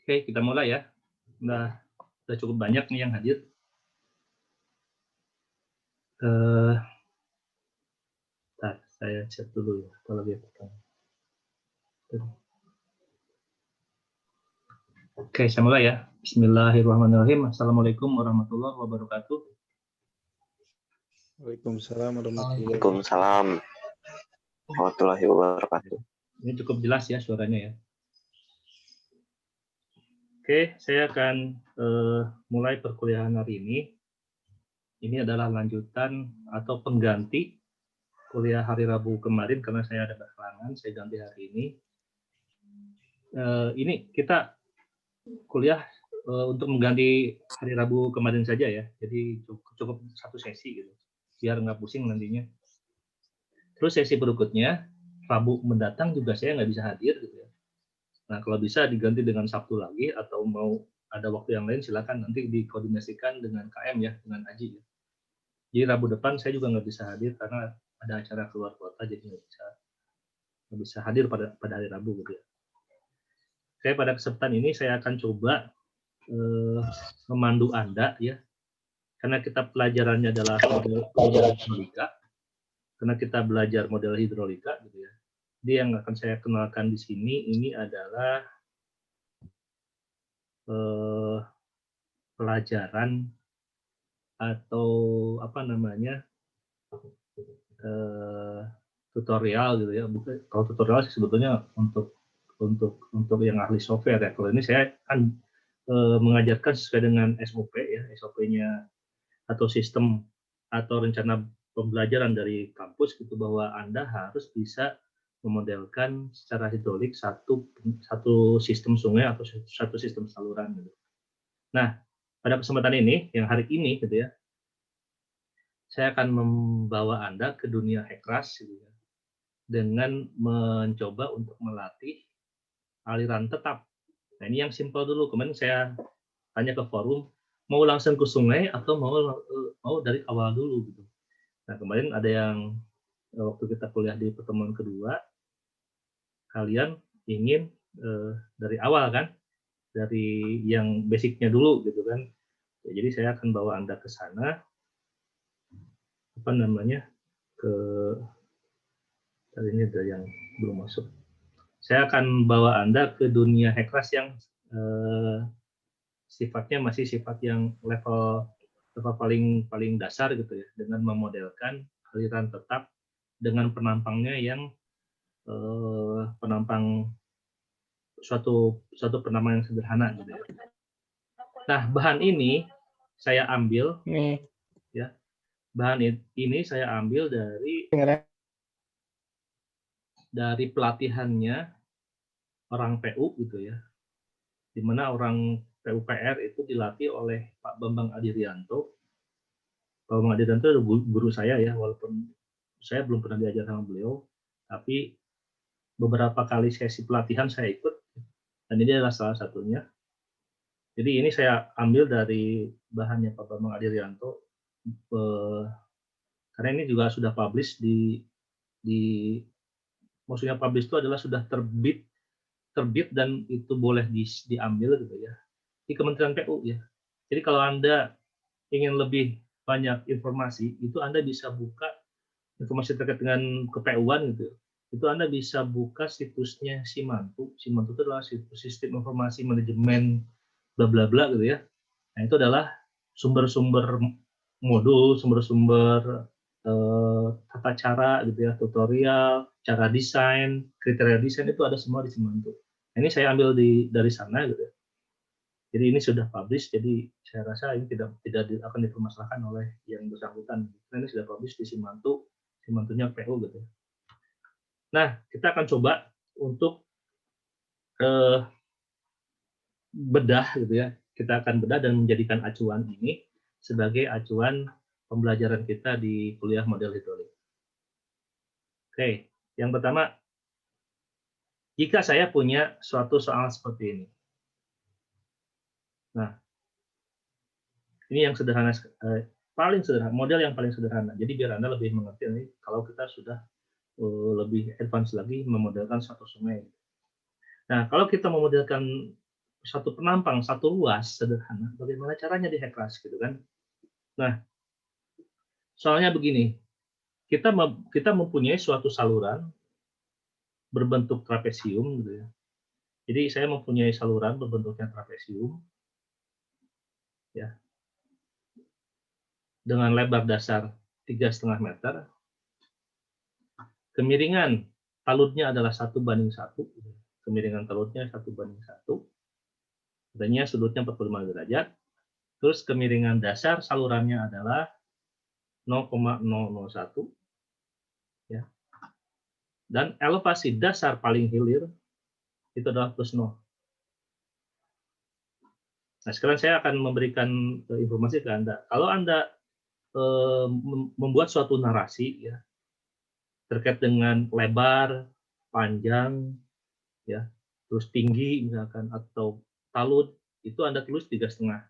Oke, kita mulai ya. Udah cukup banyak nih yang hadir. Saya chat dulu ya kalau dia pertanyaan. Oke, saya mulai ya. Bismillahirrahmanirrahim. Assalamualaikum warahmatullahi wabarakatuh. Waalaikumsalam warahmatullahi wabarakatuh. Ini cukup jelas ya suaranya ya. Oke, saya akan mulai perkuliahan hari ini. Ini adalah lanjutan atau pengganti kuliah hari Rabu kemarin karena saya ada berhalangan, saya ganti hari ini. Ini kita kuliah untuk mengganti hari Rabu kemarin saja ya. Jadi cukup satu sesi gitu, biar nggak pusing nantinya. Terus sesi berikutnya Rabu mendatang juga saya nggak bisa hadir gitu ya. Nah, kalau bisa diganti dengan Sabtu lagi atau mau ada waktu yang lain silakan nanti dikoordinasikan dengan KM ya, dengan Aji ya. Jadi Rabu depan saya juga nggak bisa hadir karena ada acara keluar kota, jadi nggak bisa hadir pada hari Rabu gitu ya. Saya pada kesempatan ini saya akan coba memandu Anda ya, karena kita pelajarannya adalah model hidrolika, karena kita belajar model hidrolika gitu ya. Jadi yang akan saya kenalkan di sini ini adalah pelajaran atau apa namanya tutorial gitu ya. Kalau tutorial sih sebetulnya untuk yang ahli software ya. Kalau ini saya kan mengajarkan sesuai dengan SOP ya, SOP-nya atau sistem atau rencana pembelajaran dari kampus gitu, bahwa Anda harus bisa memodelkan secara hidrolik satu sistem sungai atau satu sistem saluran gitu. Nah, pada kesempatan ini yang hari ini gitu ya, saya akan membawa Anda ke dunia Hekras gitu ya, dengan mencoba untuk melatih aliran tetap. Nah, ini yang simpel dulu. Kemarin saya tanya ke forum, mau langsung ke sungai atau mau dari awal dulu gitu. Nah, kemarin ada yang waktu kita kuliah di pertemuan kedua, kalian ingin dari awal kan, dari yang basicnya dulu gitu kan. Ya, jadi saya akan bawa Anda ke sana, apa namanya, ke tadi ini ada yang belum masuk. saya akan bawa Anda ke dunia Hekras yang sifatnya masih sifat yang level paling dasar gitu ya, dengan memodelkan aliran tetap dengan penampangnya yang penampang suatu penampang yang sederhana gitu ya. Nah, bahan ini saya ambil Nih, ya. Bahan ini saya ambil dari pelatihannya orang PU gitu ya. Di mana orang PUPR itu dilatih oleh Pak Bambang Adirianto. Pak Bambang Adirianto itu guru saya ya, walaupun saya belum pernah diajar sama beliau, tapi beberapa kali sesi pelatihan saya ikut, dan ini adalah salah satunya. Jadi ini saya ambil dari bahannya Pak Bambang Adirianto, karena ini juga sudah publish maksudnya publish itu adalah sudah terbit dan itu boleh diambil gitu ya di Kementerian PU ya. Jadi kalau Anda ingin lebih banyak informasi, itu Anda bisa buka informasi terkait dengan ke-PU-an gitu. Itu Anda bisa buka situsnya Simantu. Simantu itu adalah sistem informasi manajemen bla bla bla gitu ya. Nah, itu adalah sumber-sumber modul, sumber-sumber tata cara gitu ya, tutorial, cara desain, kriteria desain itu ada semua di Simantu. Nah, ini saya ambil dari sana gitu ya. Jadi ini sudah publish, jadi saya rasa ini tidak akan dipermasalahkan oleh yang bersangkutan. Karena ini sudah publish di Simantu, Simantunya PU gitu. Nah, kita akan coba untuk bedah gitu ya. Kita akan bedah dan menjadikan acuan ini sebagai acuan pembelajaran kita di kuliah model hidrolik. Oke, yang pertama, jika saya punya suatu soal seperti ini. Nah, ini yang sederhana, paling sederhana, model yang paling sederhana. Jadi biar Anda lebih mengerti ini kalau kita sudah lebih advance lagi memodelkan suatu sungai. Nah, kalau kita memodelkan satu penampang, satu ruas sederhana, bagaimana caranya di Hekras gitu kan? Nah, soalnya begini, kita mempunyai suatu saluran berbentuk trapesium gitu ya. Jadi saya mempunyai saluran berbentuknya trapesium ya, dengan lebar dasar 3,5 meter. Kemiringan taludnya adalah 1:1. Kemiringan taludnya 1:1. Adanya sudutnya 45 derajat. Terus kemiringan dasar salurannya adalah 0,001 ya. Dan elevasi dasar paling hilir itu adalah +0. Nah, sekarang saya akan memberikan informasi ke Anda. Kalau Anda membuat suatu narasi ya terkait dengan lebar, panjang, ya, terus tinggi misalkan atau talud, itu Anda tulis 3,5,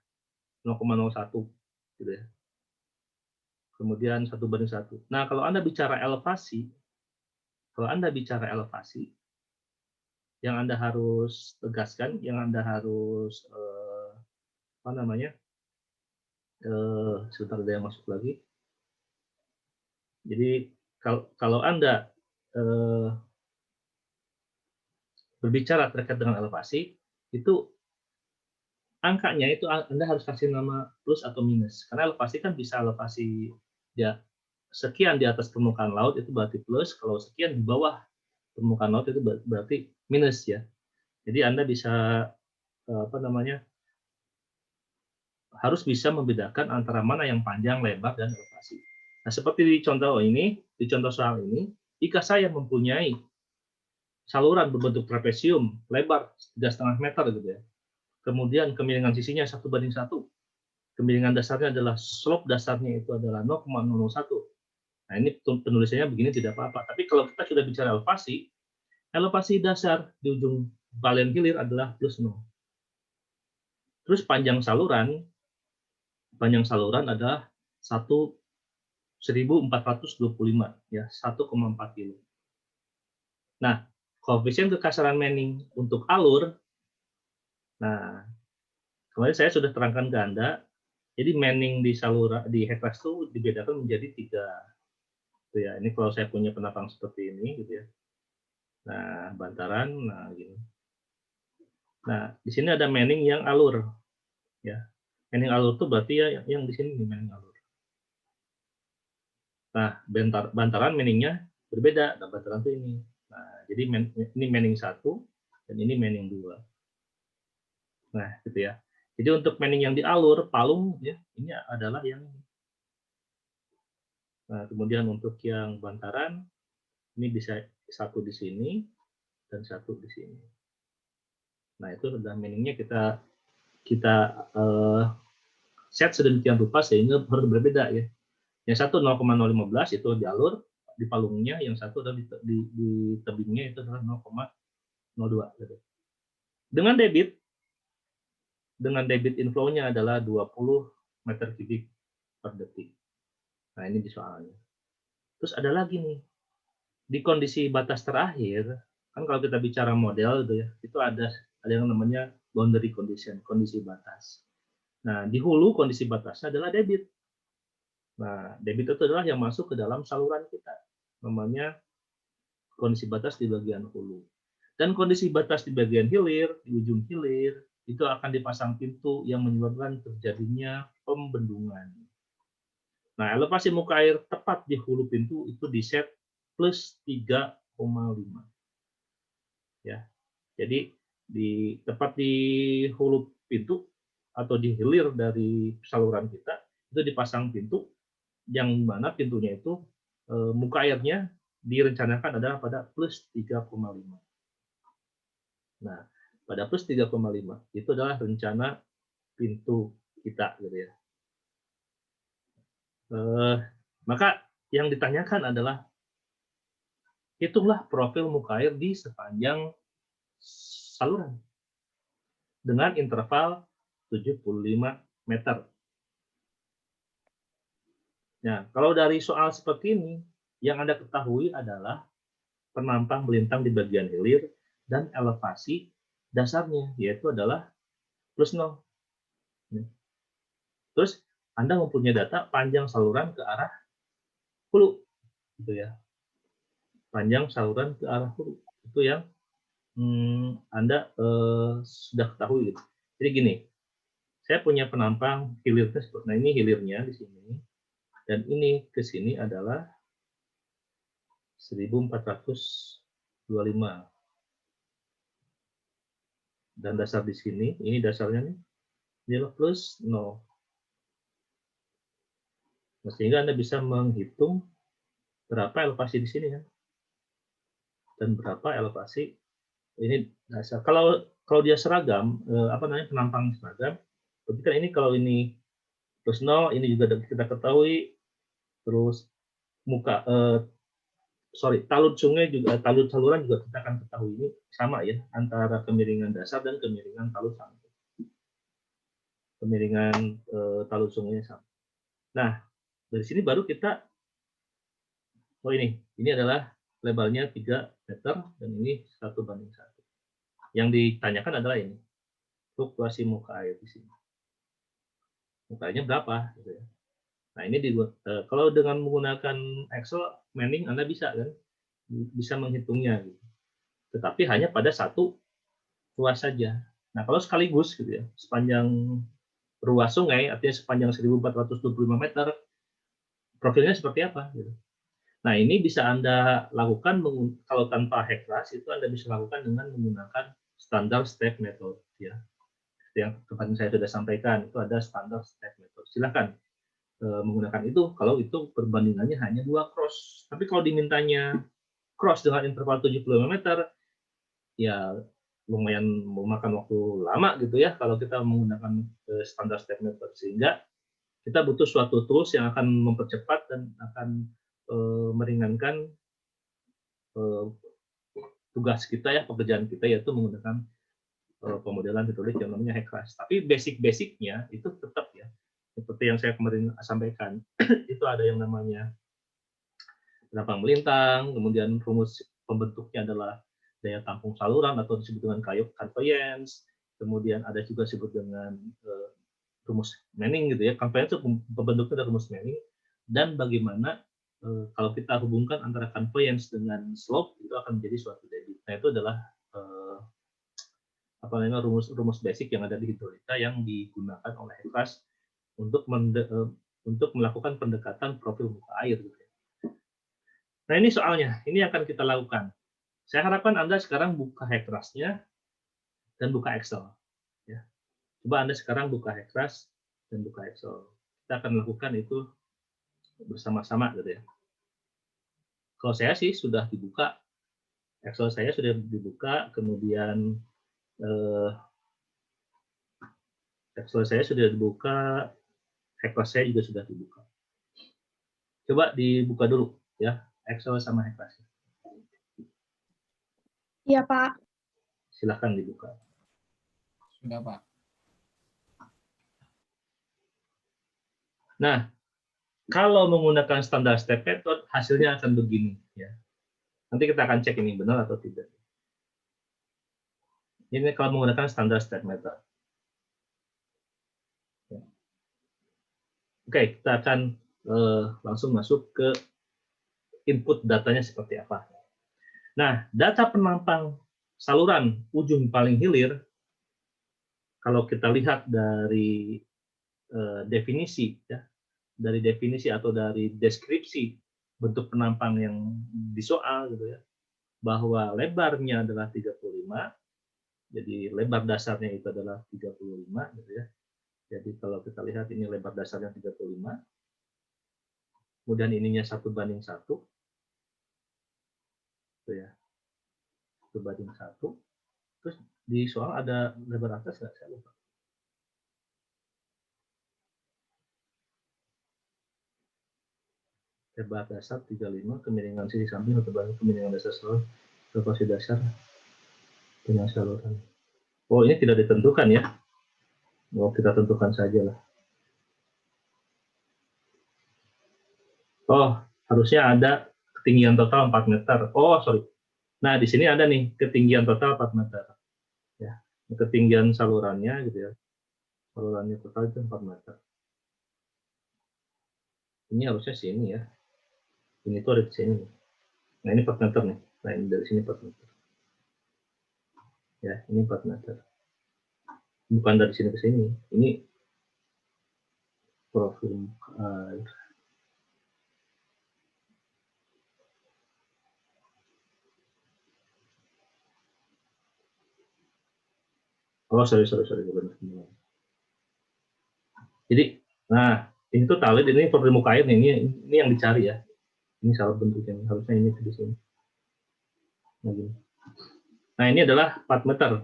0,01 gitu ya. Kemudian 1:1. Nah, kalau Anda bicara elevasi, yang Anda harus tegaskan, yang Anda harus apa namanya? Sebentar ada yang masuk lagi. Jadi kalau Anda berbicara terkait dengan elevasi, itu angkanya itu Anda harus kasih nama plus atau minus. Karena elevasi kan bisa elevasi ya sekian di atas permukaan laut itu berarti plus, kalau sekian di bawah permukaan laut itu berarti minus ya. Jadi Anda bisa apa namanya? Harus bisa membedakan antara mana yang panjang, lebar, dan elevasi. Nah, seperti di contoh soal ini, jika saya mempunyai saluran berbentuk trapesium lebar 3,5 meter gitu ya. Kemudian kemiringan sisinya 1:1. Kemiringan dasarnya adalah slope dasarnya itu adalah 0,001. Nah, ini penulisannya begini tidak apa-apa. Tapi kalau kita sudah bicara elevasi dasar di ujung bagian hilir adalah +0. Terus panjang saluran adalah 1.425 ya, 1,4 kilo. Nah, koefisien kekasaran Manning untuk alur, nah kemarin saya sudah terangkan ke Anda, jadi Manning di Hekras itu dibedakan menjadi 3. Gitu ya. Ini kalau saya punya penapang seperti ini, gitu ya. Nah, bantaran, nah gini. Nah, di sini ada Manning yang alur, ya. Manning alur itu berarti ya yang di sini nih Manning alur. Nah, bantaran Manning-nya berbeda, nah bantaran itu ini. Nah, jadi ini Manning 1 dan ini Manning 2. Nah, gitu ya. Jadi untuk Manning yang di alur, palung ya, ini adalah yang ini. Nah, kemudian untuk yang bantaran, ini bisa satu di sini dan satu di sini. Nah, itu sudah Manning-nya kita set sedemikian rupa sehingga harus berbeda ya. Yang satu 0,015 itu jalur di palungnya, yang satu adalah di tebingnya itu adalah 0,02. Gitu. Dengan debit inflow-nya adalah 20 meter kubik per detik. Nah, ini di soalnya. Terus ada lagi nih, di kondisi batas terakhir, kan kalau kita bicara model gitu ya, itu ada yang namanya boundary condition, kondisi batas. Nah, di hulu kondisi batasnya adalah debit. Nah, debit itu adalah yang masuk ke dalam saluran kita. Namanya kondisi batas di bagian hulu. Dan kondisi batas di bagian hilir, di ujung hilir, itu akan dipasang pintu yang menyebabkan terjadinya pembendungan. Nah, elevasi muka air tepat di hulu pintu itu di set plus 3,5. Ya. Jadi tepat di hulu pintu atau di hilir dari saluran kita itu dipasang pintu yang mana pintunya itu muka airnya direncanakan adalah pada plus 3,5. Nah, pada plus 3,5 itu adalah rencana pintu kita gitu ya. Maka yang ditanyakan adalah hitunglah profil muka air di sepanjang saluran dengan interval 75 meter. Nah, kalau dari soal seperti ini, yang Anda ketahui adalah penampang melintang di bagian hilir dan elevasi dasarnya, yaitu adalah plus 0. Terus Anda mempunyai data panjang saluran ke arah hulu, gitu ya. Panjang saluran ke arah hulu, itu yang Anda sudah ketahui. Gitu. Jadi gini, saya punya penampang hilirnya, nah ini hilirnya di sini, dan ini ke sini adalah 1425. Dan dasar di sini, ini dasarnya nih, nilai plus 0. Nah, sehingga Anda bisa menghitung berapa elevasi di sini kan, dan berapa elevasi ini dasar. Kalau dia seragam, penampang seragam, berarti kan ini kalau ini plus 0, ini juga kita ketahui, terus talud sungai juga, talud saluran juga kita akan ketahui ini sama ya, antara kemiringan dasar dan kemiringan talud sampai. Kemiringan talud sungainya sama. Nah, dari sini baru kita, ini adalah lebarnya 3 meter dan ini 1:1. Yang ditanyakan adalah ini, fluktuasi muka air di sini. Muka airnya berapa? Gitu ya. Nah, ini kalau dengan menggunakan Excel, Manning Anda bisa kan, bisa menghitungnya. Gitu. Tetapi hanya pada satu ruas saja. Nah, kalau sekaligus gitu ya, sepanjang ruas sungai, artinya sepanjang 1425 meter, profilnya seperti apa? Gitu. Nah, ini bisa Anda lakukan kalau tanpa Heklas, itu Anda bisa lakukan dengan menggunakan standar step method. Ya. Yang kemarin saya sudah sampaikan, itu ada standar step method. Silakan menggunakan itu kalau itu perbandingannya hanya 2 cross. Tapi kalau dimintanya cross dengan interval 75 meter, ya lumayan memakan waktu lama gitu ya kalau kita menggunakan standar step method, sehingga kita butuh suatu tools yang akan mempercepat dan akan meringankan tugas kita ya, pekerjaan kita, yaitu menggunakan pemodelan hidrolik yang namanya Heklas. Tapi basic-basicnya itu tetap ya, seperti yang saya kemarin sampaikan, itu ada yang namanya penampang melintang, kemudian rumus pembentuknya adalah daya tampung saluran atau disebut dengan conveyance, kemudian ada juga disebut dengan rumus Manning gitu ya. Conveyance itu pembentuknya dari rumus Manning, dan bagaimana kalau kita hubungkan antara conveyance dengan slope itu akan menjadi suatu debit. Nah, itu adalah apa namanya rumus basic yang ada di hidrolika yang digunakan oleh Heklas untuk untuk melakukan pendekatan profil muka air. Gitu. Nah, ini soalnya, ini akan kita lakukan. Saya harapkan Anda sekarang buka Heklasnya dan buka Excel. Ya. Coba Anda sekarang buka Heklas dan buka Excel. Kita akan melakukan itu bersama-sama, gitu ya. Kalau saya sih sudah dibuka, Excel saya sudah dibuka, kemudian Excel saya sudah dibuka, Heklas saya juga sudah dibuka. Coba dibuka dulu ya, Excel sama Heklas. Iya, Pak. Silahkan dibuka. Sudah, Pak. Nah, kalau menggunakan standar step method, hasilnya akan begini. Ya. Nanti kita akan cek ini benar atau tidak. Ini kalau menggunakan standar step method. Ya. Oke, kita akan langsung masuk ke input datanya seperti apa. Nah, data penampang saluran ujung paling hilir, kalau kita lihat dari definisi, ya, dari definisi atau dari deskripsi bentuk penampang yang di soal, gitu ya, bahwa lebarnya adalah 35, jadi lebar dasarnya itu adalah 35, gitu ya. Jadi kalau kita lihat ini lebar dasarnya 35, kemudian ininya 1:1, gitu ya, 1:1. Terus di soal ada lebar atas nggak? Saya lupa. Lebar dasar 35, kemiringan sisi samping atau kemiringan dasar saluran, elevasi dasar dengan saluran. Oh, ini tidak ditentukan ya. Oh, kita tentukan saja lah. Oh, harusnya ada ketinggian total 4 meter. Oh, sorry. Nah, di sini ada nih ketinggian total 4 meter. Ya, ketinggian salurannya gitu ya. Salurannya total itu 4 meter. Ini harusnya sini ya. Ini tuh ada di sini. Nah, ini 4 meter nih. Nah, ini dari sini 4 meter. Ya, ini 4 meter. Bukan dari sini ke sini. Ini profil air. Oh, sorry. Benar. Jadi, nah, ini tuh talit, ini profil muka air nih. Ini yang dicari ya. Ini salah bentuknya. Harusnya ini di sini. Nah, ini adalah 4 meter.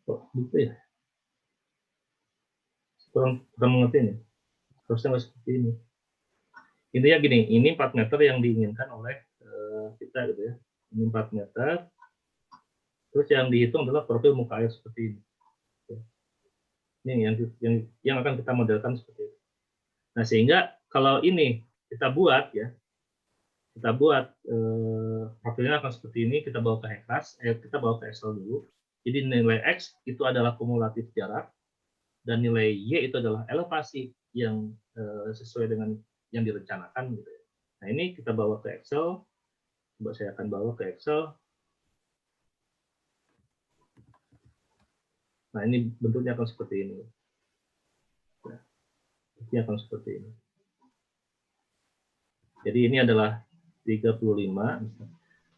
Oh, gitu ya. Kurang mengerti nih. Harusnya nggak seperti ini. Intinya gini, ini 4 meter yang diinginkan oleh kita gitu ya. Ini 4 meter. Terus yang dihitung adalah profil muka air seperti ini. Ini yang akan kita modelkan seperti itu. Nah, sehingga kalau ini kita buat ya, profilnya akan seperti ini, kita bawa ke Heklas, kita bawa ke Excel dulu. Jadi nilai X itu adalah kumulatif jarak, dan nilai Y itu adalah elevasi yang sesuai dengan yang direncanakan. Gitu. Nah, ini kita bawa ke Excel. Coba saya akan bawa ke Excel. Nah, ini bentuknya akan seperti ini. Nah, ini akan seperti ini. Jadi ini adalah 35.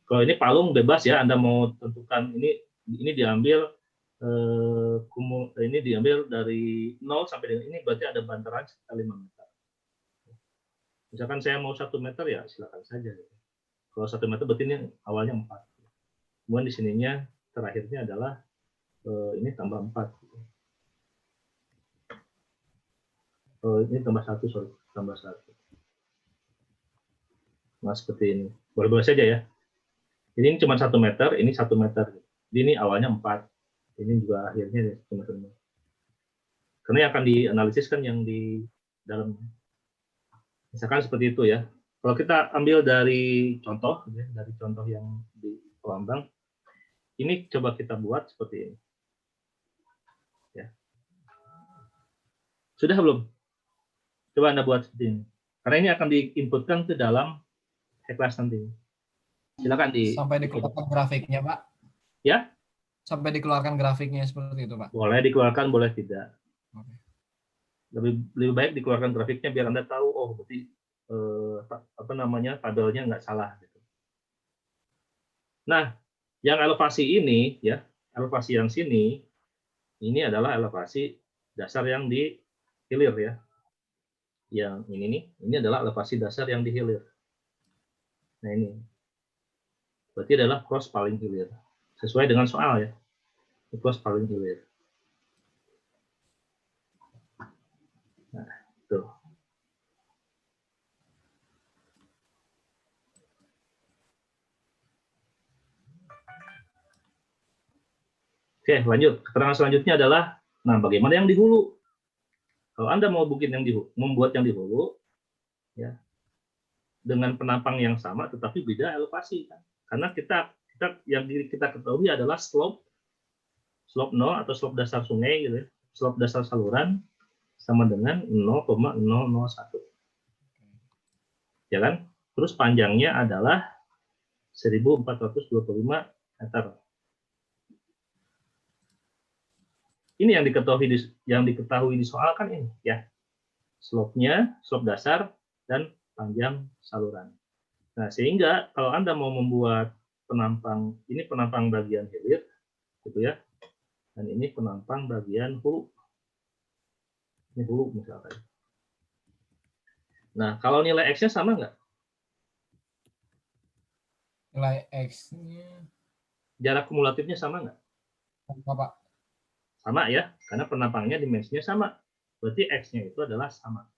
Kalau ini palung bebas ya, Anda mau tentukan ini diambil ini diambil dari 0 sampai dengan ini, berarti ada bantaran sekitar 5 meter. Misalkan saya mau 1 meter ya silakan saja. Kalau 1 meter berarti ini awalnya 4. Kemudian di sininya terakhirnya adalah ini tambah 4. Ini tambah 1, sorry, tambah 1. Nah, seperti ini. Boleh-boleh saja ya. Jadi ini cuma 1 meter, ini 1 meter. Jadi ini awalnya 4. Ini juga akhirnya cuma 1 meter. Karena yang akan dianalisis kan yang di dalam. Misalkan seperti itu ya. Kalau kita ambil dari contoh, ya, dari contoh yang di Pelambang, ini coba kita buat seperti ini. Ya. Sudah belum? Coba Anda buat seperti ini. Karena ini akan diinputkan ke dalam Heklas nanti. Silakan Sampai dikeluarkan grafiknya, Pak. Ya? Sampai dikeluarkan grafiknya seperti itu, Pak. Boleh dikeluarkan, boleh tidak. Oke. Lebih baik dikeluarkan grafiknya biar Anda tahu, oh berarti tabelnya nggak salah. Gitu. Nah, yang elevasi ini, ya, elevasi yang sini, ini adalah elevasi dasar yang di hilir, ya. Yang ini nih, ini adalah elevasi dasar yang di hilir. Nah ini, berarti adalah cross paling hilir. Sesuai dengan soal ya, cross paling hilir. Nah, tuh. Oke, lanjut. Keterangan selanjutnya adalah, nah bagaimana yang di hulu? Kalau Anda mau membuat yang di hulu, ya, dengan penampang yang sama, tetapi beda elevasi, kan? Karena yang kita ketahui adalah slope 0 atau slope dasar sungai, gitu ya, slope dasar saluran sama dengan 0,001, ya kan? Terus panjangnya adalah 1425 meter. Ini yang diketahui di soal kan ini, ya. Slope-nya, slope dasar dan panjang saluran. Nah, sehingga kalau Anda mau membuat penampang, ini penampang bagian hilir, gitu ya. Dan ini penampang bagian hulu. Ini hulu misalkan. Nah, kalau nilai X-nya sama nggak? Nilai X-nya Jarak kumulatifnya sama nggak? apa, Pak? Sama ya, karena penampangnya dimensinya sama. Berarti X-nya itu adalah sama.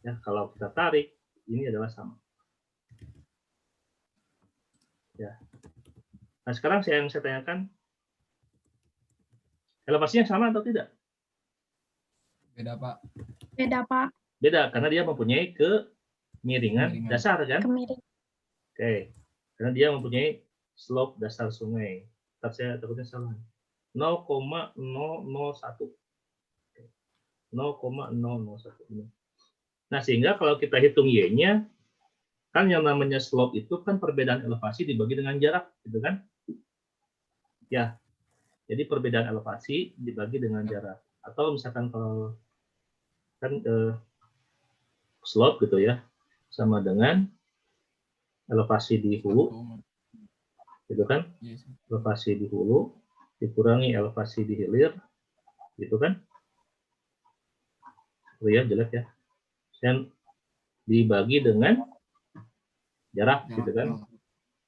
Ya, kalau kita tarik, ini adalah sama. Ya. Nah, sekarang yang saya tanyakan, elevasinya sama atau tidak? Beda, Pak. Beda, Pak. Beda, karena dia mempunyai kemiringan dasar, kan? Kemiring. Oke, karena dia mempunyai slope dasar sungai. Ntar saya takutnya salah. 0,001. 0,001. Nah, sehingga kalau kita hitung Y-nya, kan yang namanya slope itu kan perbedaan elevasi dibagi dengan jarak, gitu kan? Ya, jadi perbedaan elevasi dibagi dengan jarak. Atau misalkan kalau kan slope gitu ya, sama dengan elevasi di hulu, gitu kan? Elevasi di hulu dikurangi elevasi di hilir, gitu kan? Oh ya, jelek ya. Dan dibagi dengan jarak, gitu kan?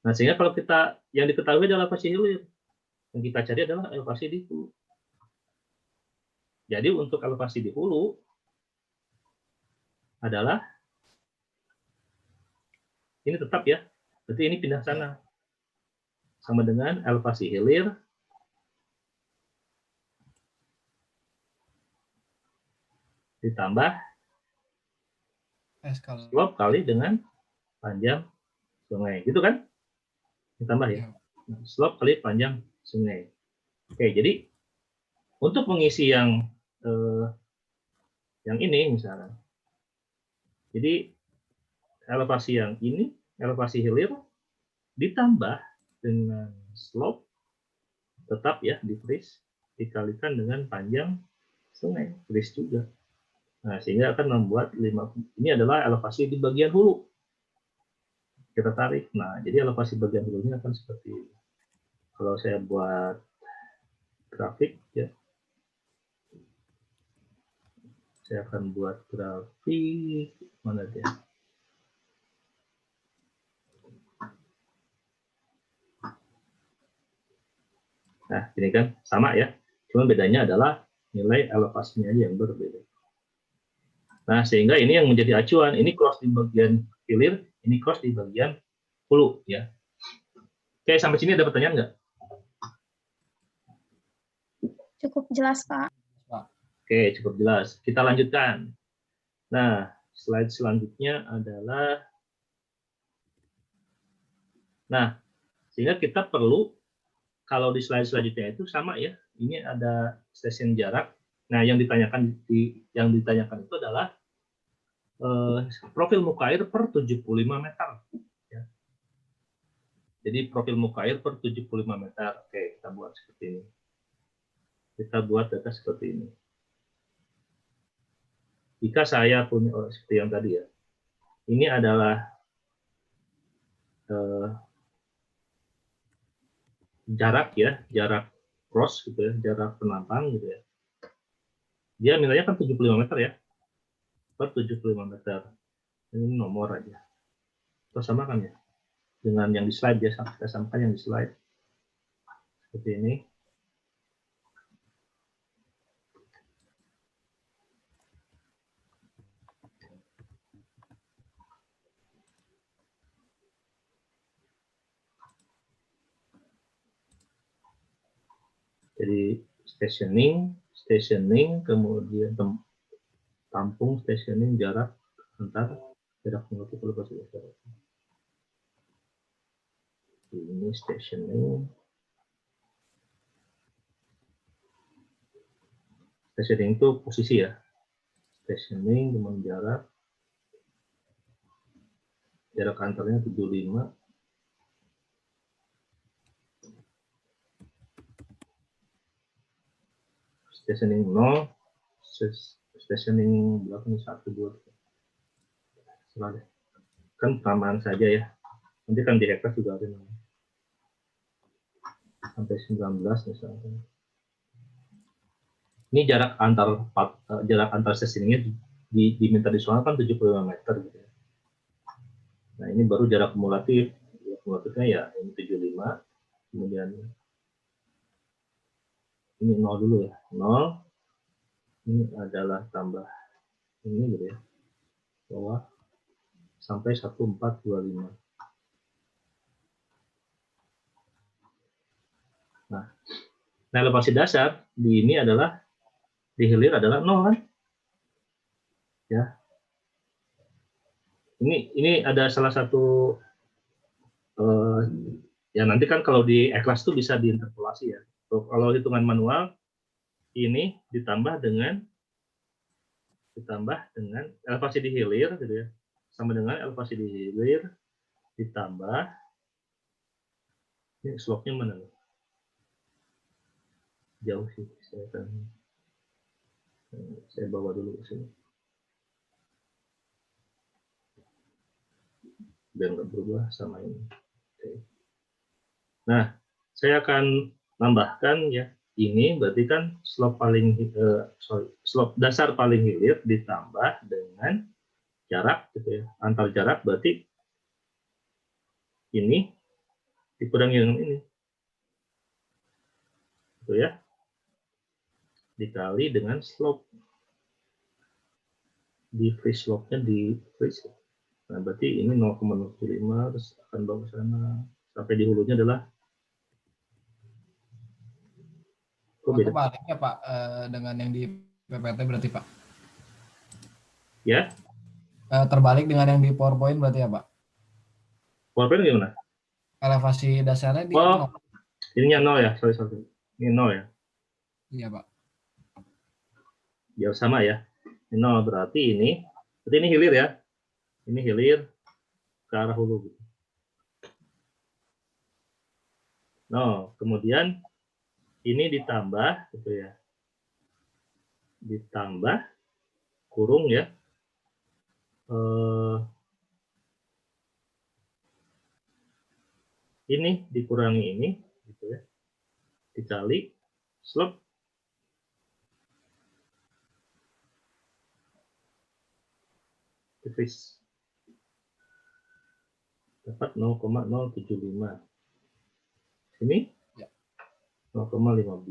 Nah, sehingga kalau kita yang diketahui adalah elevasi hilir, yang kita cari adalah elevasi di hulu. Jadi untuk elevasi di hulu adalah ini tetap ya, berarti ini pindah sana, sama dengan elevasi hilir ditambah slope kali dengan panjang sungai, gitu kan? Ditambah ya, slope kali panjang sungai. Oke, jadi untuk mengisi yang ini misalnya, jadi elevasi yang ini, elevasi hilir ditambah dengan slope tetap ya di freeze dikalikan dengan panjang sungai, freeze juga. Nah, sehingga akan membuat ini adalah elevasi di bagian hulu. Kita tarik. Nah, jadi elevasi bagian hulunya akan seperti ini. Kalau saya buat grafik ya. Saya akan buat grafik mana dia? Nah, ini kan sama ya. Cuma bedanya adalah nilai elevasinya aja yang berbeda. Nah, sehingga ini yang menjadi acuan. Ini cross di bagian hilir, ini cross di bagian hulu ya. Oke, sampai sini ada pertanyaan nggak? Cukup jelas, Pak. Oke, cukup jelas. Kita lanjutkan. Nah, slide selanjutnya adalah, nah, sehingga kita perlu, kalau di slide selanjutnya itu sama ya, ini ada stasiun jarak. Nah, yang ditanyakan itu adalah profil muka air per 75 meter. Ya. Jadi profil muka air per 75 meter. Oke, kita buat seperti ini. Kita buat data seperti ini. Jika saya punya, seperti yang tadi ya, ini adalah jarak ya, jarak cross gitu ya, jarak penantang gitu ya. Dia nilainya kan 75 meter ya, per 75 meter. Ini nomor aja. Kita samakan ya, dengan yang di slide ya, kita samakan yang di slide. Seperti ini. Jadi stationing, kemudian tampung, stationing, jarak antar jarak multiple lokasi. Ini stationing. Stationing itu posisi ya. Stationing dengan jarak antarnya 75. Stationing 0, stationing berapa nih, 1, 2, selalu kan perumpamaan saja ya, nanti kan di hektar juga ada namanya. Sampai 19 misalnya. Ini jarak antar stationingnya diminta disoalkan 75 meter gitu ya. Nah ini baru jarak kumulatifnya ya ini 75, kemudian ini 0 dulu ya, 0 ini adalah tambah ini gitu ya, bawah sampai 1425. Nah elevasi dasar di ini adalah di hilir adalah 0 kan? Ya. Ini ada salah satu ya nanti kan kalau di E-Class itu bisa diinterpolasi ya. Kalau hitungan manual ini ditambah dengan elevasi di hilir gitu ya. Sama dengan elevasi di hilir ditambah ini slope-nya mana nih? Jauh sih, saya bawa dulu ke sini. Biar nggak berubah sama ini. Oke. Nah, saya akan nambahkan ya, ini berarti kan slope dasar paling hilir ditambah dengan jarak gitu ya, antar jarak berarti ini dikurangi dengan ini, gitu ya, dikali dengan slope, di free slope-nya di freeze. Nah, berarti ini 0,05 terus akan bawa ke sana sampai di hulunya adalah beda. Kebaliknya Pak dengan yang di PPT berarti Pak? Ya. Terbalik dengan yang di PowerPoint berarti ya Pak? PowerPoint gimana? Elevasi dasarnya di 0. Ininya 0 ya, sorry. Ini 0 ya. Iya Pak. Ya sama ya. Ini 0 berarti ini hilir ya. Ini hilir ke arah hulu gitu. No, kemudian ini ditambah gitu ya. Ditambah kurung ya. Ini dikurangi ini gitu ya. Dikali slope decrease. Dapat 0,075. Ini ya. 0,15.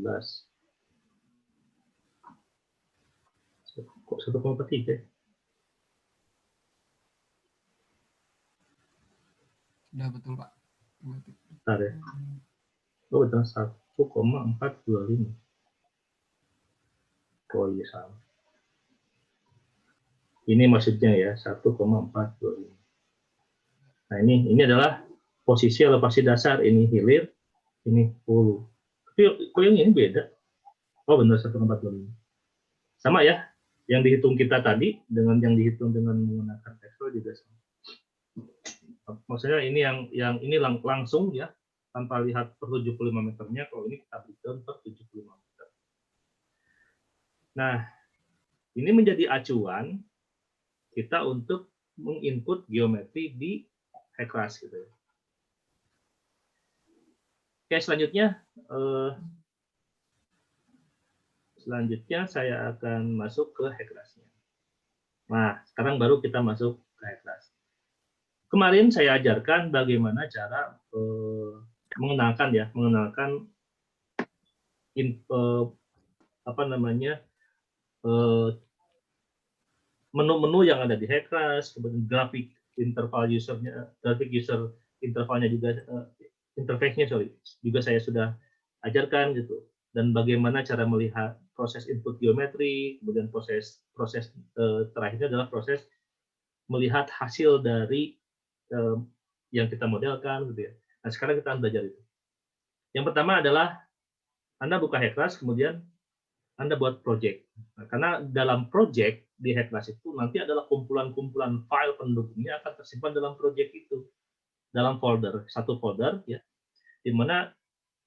Kok 1,43? Sudah betul Pak. Bentar ya. Oh, betul 1,425. Oh iya sama. Ini maksudnya ya 1,425. Nah ini adalah posisi elevasi dasar, ini hilir, ini hulu. Tapi kok yang ini beda? Oh benar 1,425. Sama ya, yang dihitung kita tadi dengan yang dihitung dengan menggunakan Excel juga sama. Maksudnya ini yang ini langsung ya, tanpa lihat per 75 meternya. Kalau ini kita breakdown per 75 meter. Nah, ini menjadi acuan kita untuk menginput geometri di HECRAS gitu ya. Oke, selanjutnya saya akan masuk ke HECRAS-nya. Nah, sekarang baru kita masuk ke HECRAS. Kemarin saya ajarkan bagaimana cara mengenalkan menu-menu yang ada di HECRAS, kemudian grafik user intervalnya juga interface-nya juga saya sudah ajarkan gitu. Dan bagaimana cara melihat proses input geometri, kemudian proses terakhirnya adalah proses melihat hasil dari yang kita modelkan gitu ya. Nah, sekarang kita akan belajar itu. Yang pertama adalah Anda buka HECRAS, kemudian Anda buat project. Nah, karena dalam project di HECRAS itu nanti adalah kumpulan-kumpulan file pendukungnya akan tersimpan dalam project itu, dalam satu folder ya, di mana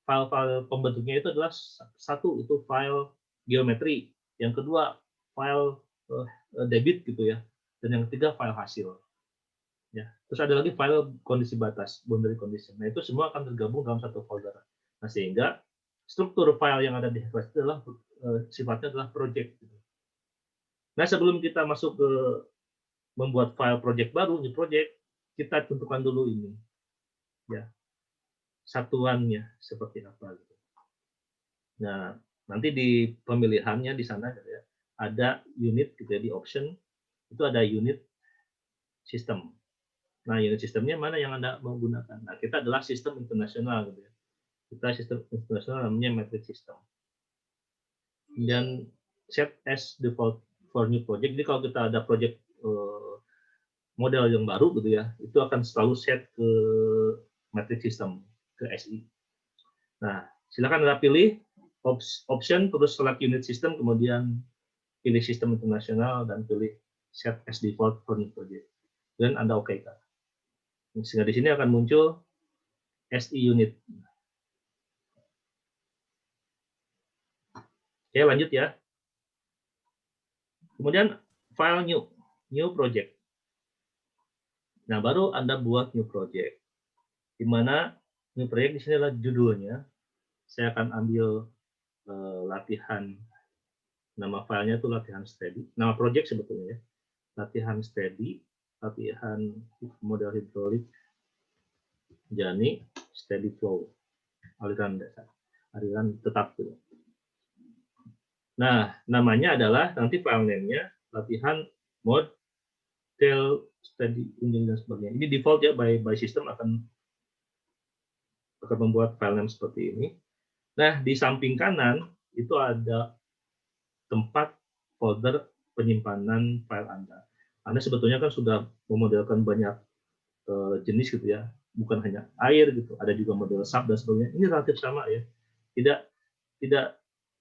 file-file pembentuknya itu adalah satu itu file geometri, yang kedua file debit gitu ya, dan yang ketiga file hasil. Ya, terus ada lagi file kondisi batas, boundary condition. Nah, itu semua akan tergabung dalam satu folder. Nah, sehingga struktur file yang ada di HECRAS itu adalah sifatnya adalah project. Nah, sebelum kita masuk ke membuat file project baru, new project, kita tentukan dulu ini, ya, satuannya seperti apa. Gitu. Nah, nanti di pemilihannya di sana ya, ada unit gitu ya, di option itu ada unit system. Nah, unit sistemnya mana yang Anda mau gunakan? Nah, kita adalah sistem internasional gitu ya. Kita sistem internasional namanya metric system. Dan set as default for new project. Jadi kalau kita ada project model yang baru gitu ya, itu akan selalu set ke metric system, ke SI. Nah, silakan Anda pilih option, terus select unit system, kemudian pilih sistem internasional dan pilih set as default for new project. Dan Anda oke-kan. Sehingga di sini akan muncul SI unit. Oke, lanjut ya. Kemudian file new project. Nah, baru Anda buat new project. Di mana new project di sini adalah judulnya. Saya akan ambil latihan, nama filenya itu latihan steady. Nama project sebetulnya ya. Latihan steady, latihan model hidrolik, jani, steady flow, aliran dasar, aliran tetap. Nah, namanya adalah nanti file name-nya latihan model steady dan sebagainya. Ini default ya, by system akan membuat file name seperti ini. Nah, di samping kanan itu ada tempat folder penyimpanan file Anda. Anda sebetulnya kan sudah memodelkan banyak jenis gitu ya, bukan hanya air gitu, ada juga model SAP dan sebagainya. Ini relatif sama ya,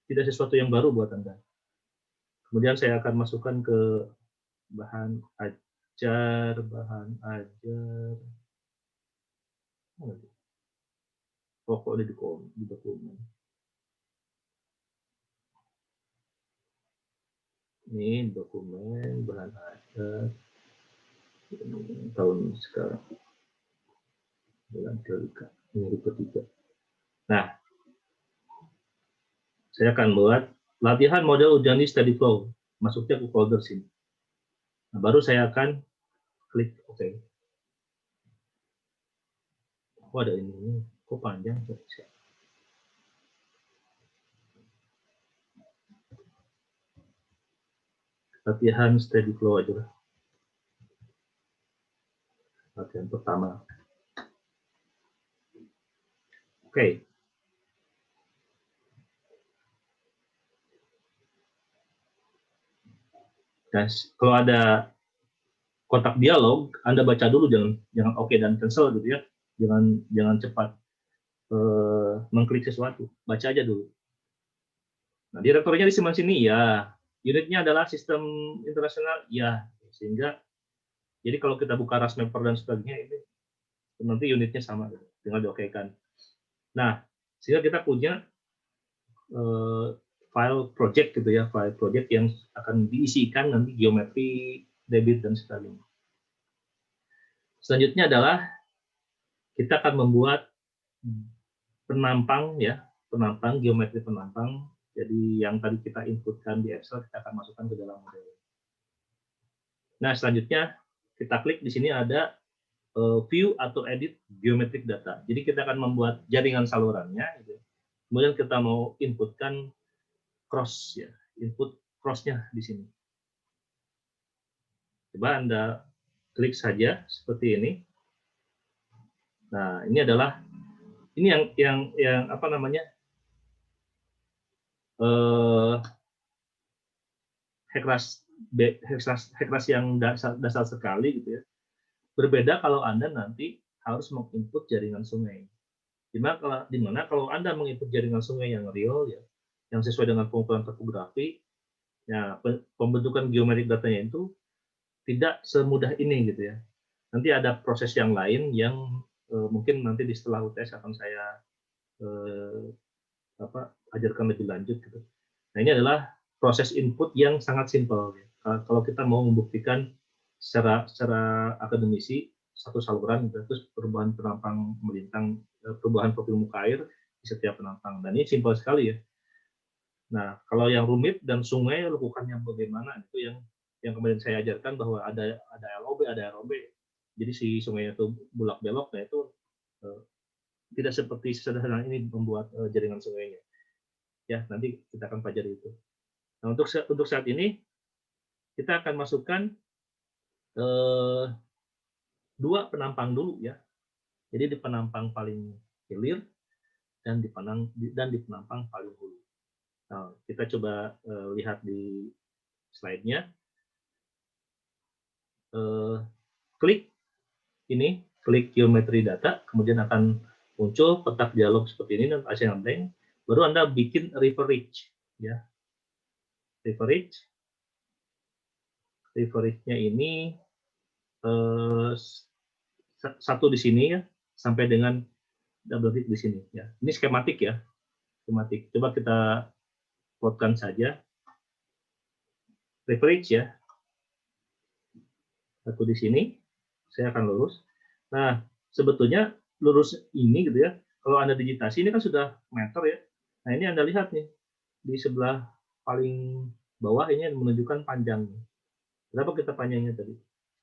tidak sesuatu yang baru buat Anda. Kemudian saya akan masukkan ke bahan ajar. Pokok di dokumen. Ini dokumen bahan ajar tahun sekarang. Bulan Teorika, minggu ketiga. Nah, saya akan buat latihan model Ujani Steady Flow. Masuknya ke folder sini. Nah, baru saya akan klik OK. Oh, ada ini. Kok panjang? Latihan Steady Flow aja lah. Latihan pertama. Oke. Dan kalau ada kotak dialog, Anda baca dulu, jangan oke dan cancel gitu ya. Jangan cepat mengklik sesuatu. Baca aja dulu. Nah, direkturnya disimpan sini ya. Unitnya adalah sistem internasional ya. Sehingga jadi kalau kita buka RAS mapper dan sebagainya, ini nanti unitnya sama, gitu. Tinggal diokekan. Nah, sehingga kita punya file project gitu ya, file project yang akan diisikan nanti geometri, debit dan sebagainya. Selanjutnya adalah kita akan membuat penampang ya, penampang, geometri penampang. Jadi yang tadi kita inputkan di Excel kita akan masukkan ke dalam model. Nah, selanjutnya kita klik di sini ada view atau edit geometric data. Jadi kita akan membuat jaringan salurannya gitu. Kemudian kita mau inputkan cross ya, input cross-nya di sini. Coba Anda klik saja seperti ini. Nah, ini adalah yang apa namanya? Hekras yang dasar sekali gitu ya. Berbeda kalau Anda nanti harus menginput jaringan sungai. Dimana kalau Anda menginput jaringan sungai yang real ya, yang sesuai dengan pengukuran topografi, ya pembentukan geometrik datanya itu tidak semudah ini gitu ya. Nanti ada proses yang lain yang mungkin nanti di setelah UTS akan saya ajarkan lebih lanjut gitu. Nah, ini adalah proses input yang sangat simpel ya. Kalau kita mau membuktikan secara akademisi satu saluran gitu, terus perubahan penampang melintang, perubahan profil muka air di setiap penampang, dan ini simpel sekali ya. Nah, kalau yang rumit dan sungai lakukannya bagaimana, itu yang kemarin saya ajarkan bahwa ada LOB, ada ROB. Jadi si sungainya itu bulak belok, nah itu tidak seperti sederhana ini membuat jaringan sungainya. Ya, nanti kita akan pelajari itu. Nah, untuk saat ini kita akan masukkan dua penampang dulu ya. Jadi di penampang paling hilir dan di penampang paling hulu. Nah, kita coba lihat di slide-nya. Klik ini, klik geometri data, kemudian akan muncul petak dialog seperti ini dan ASEAN blank. Baru Anda bikin river ridge ya. River ridge-nya ini satu di sini ya, sampai dengan double tick di sini ya. Ini skematik ya, skematik. Coba kita plotkan saja. River ridge ya, satu di sini, saya akan lurus. Nah, sebetulnya lurus ini gitu ya, kalau Anda digitasi ini kan sudah meter ya. Nah, ini Anda lihat nih, di sebelah paling bawah ini menunjukkan panjang. Berapa kita panjangnya tadi?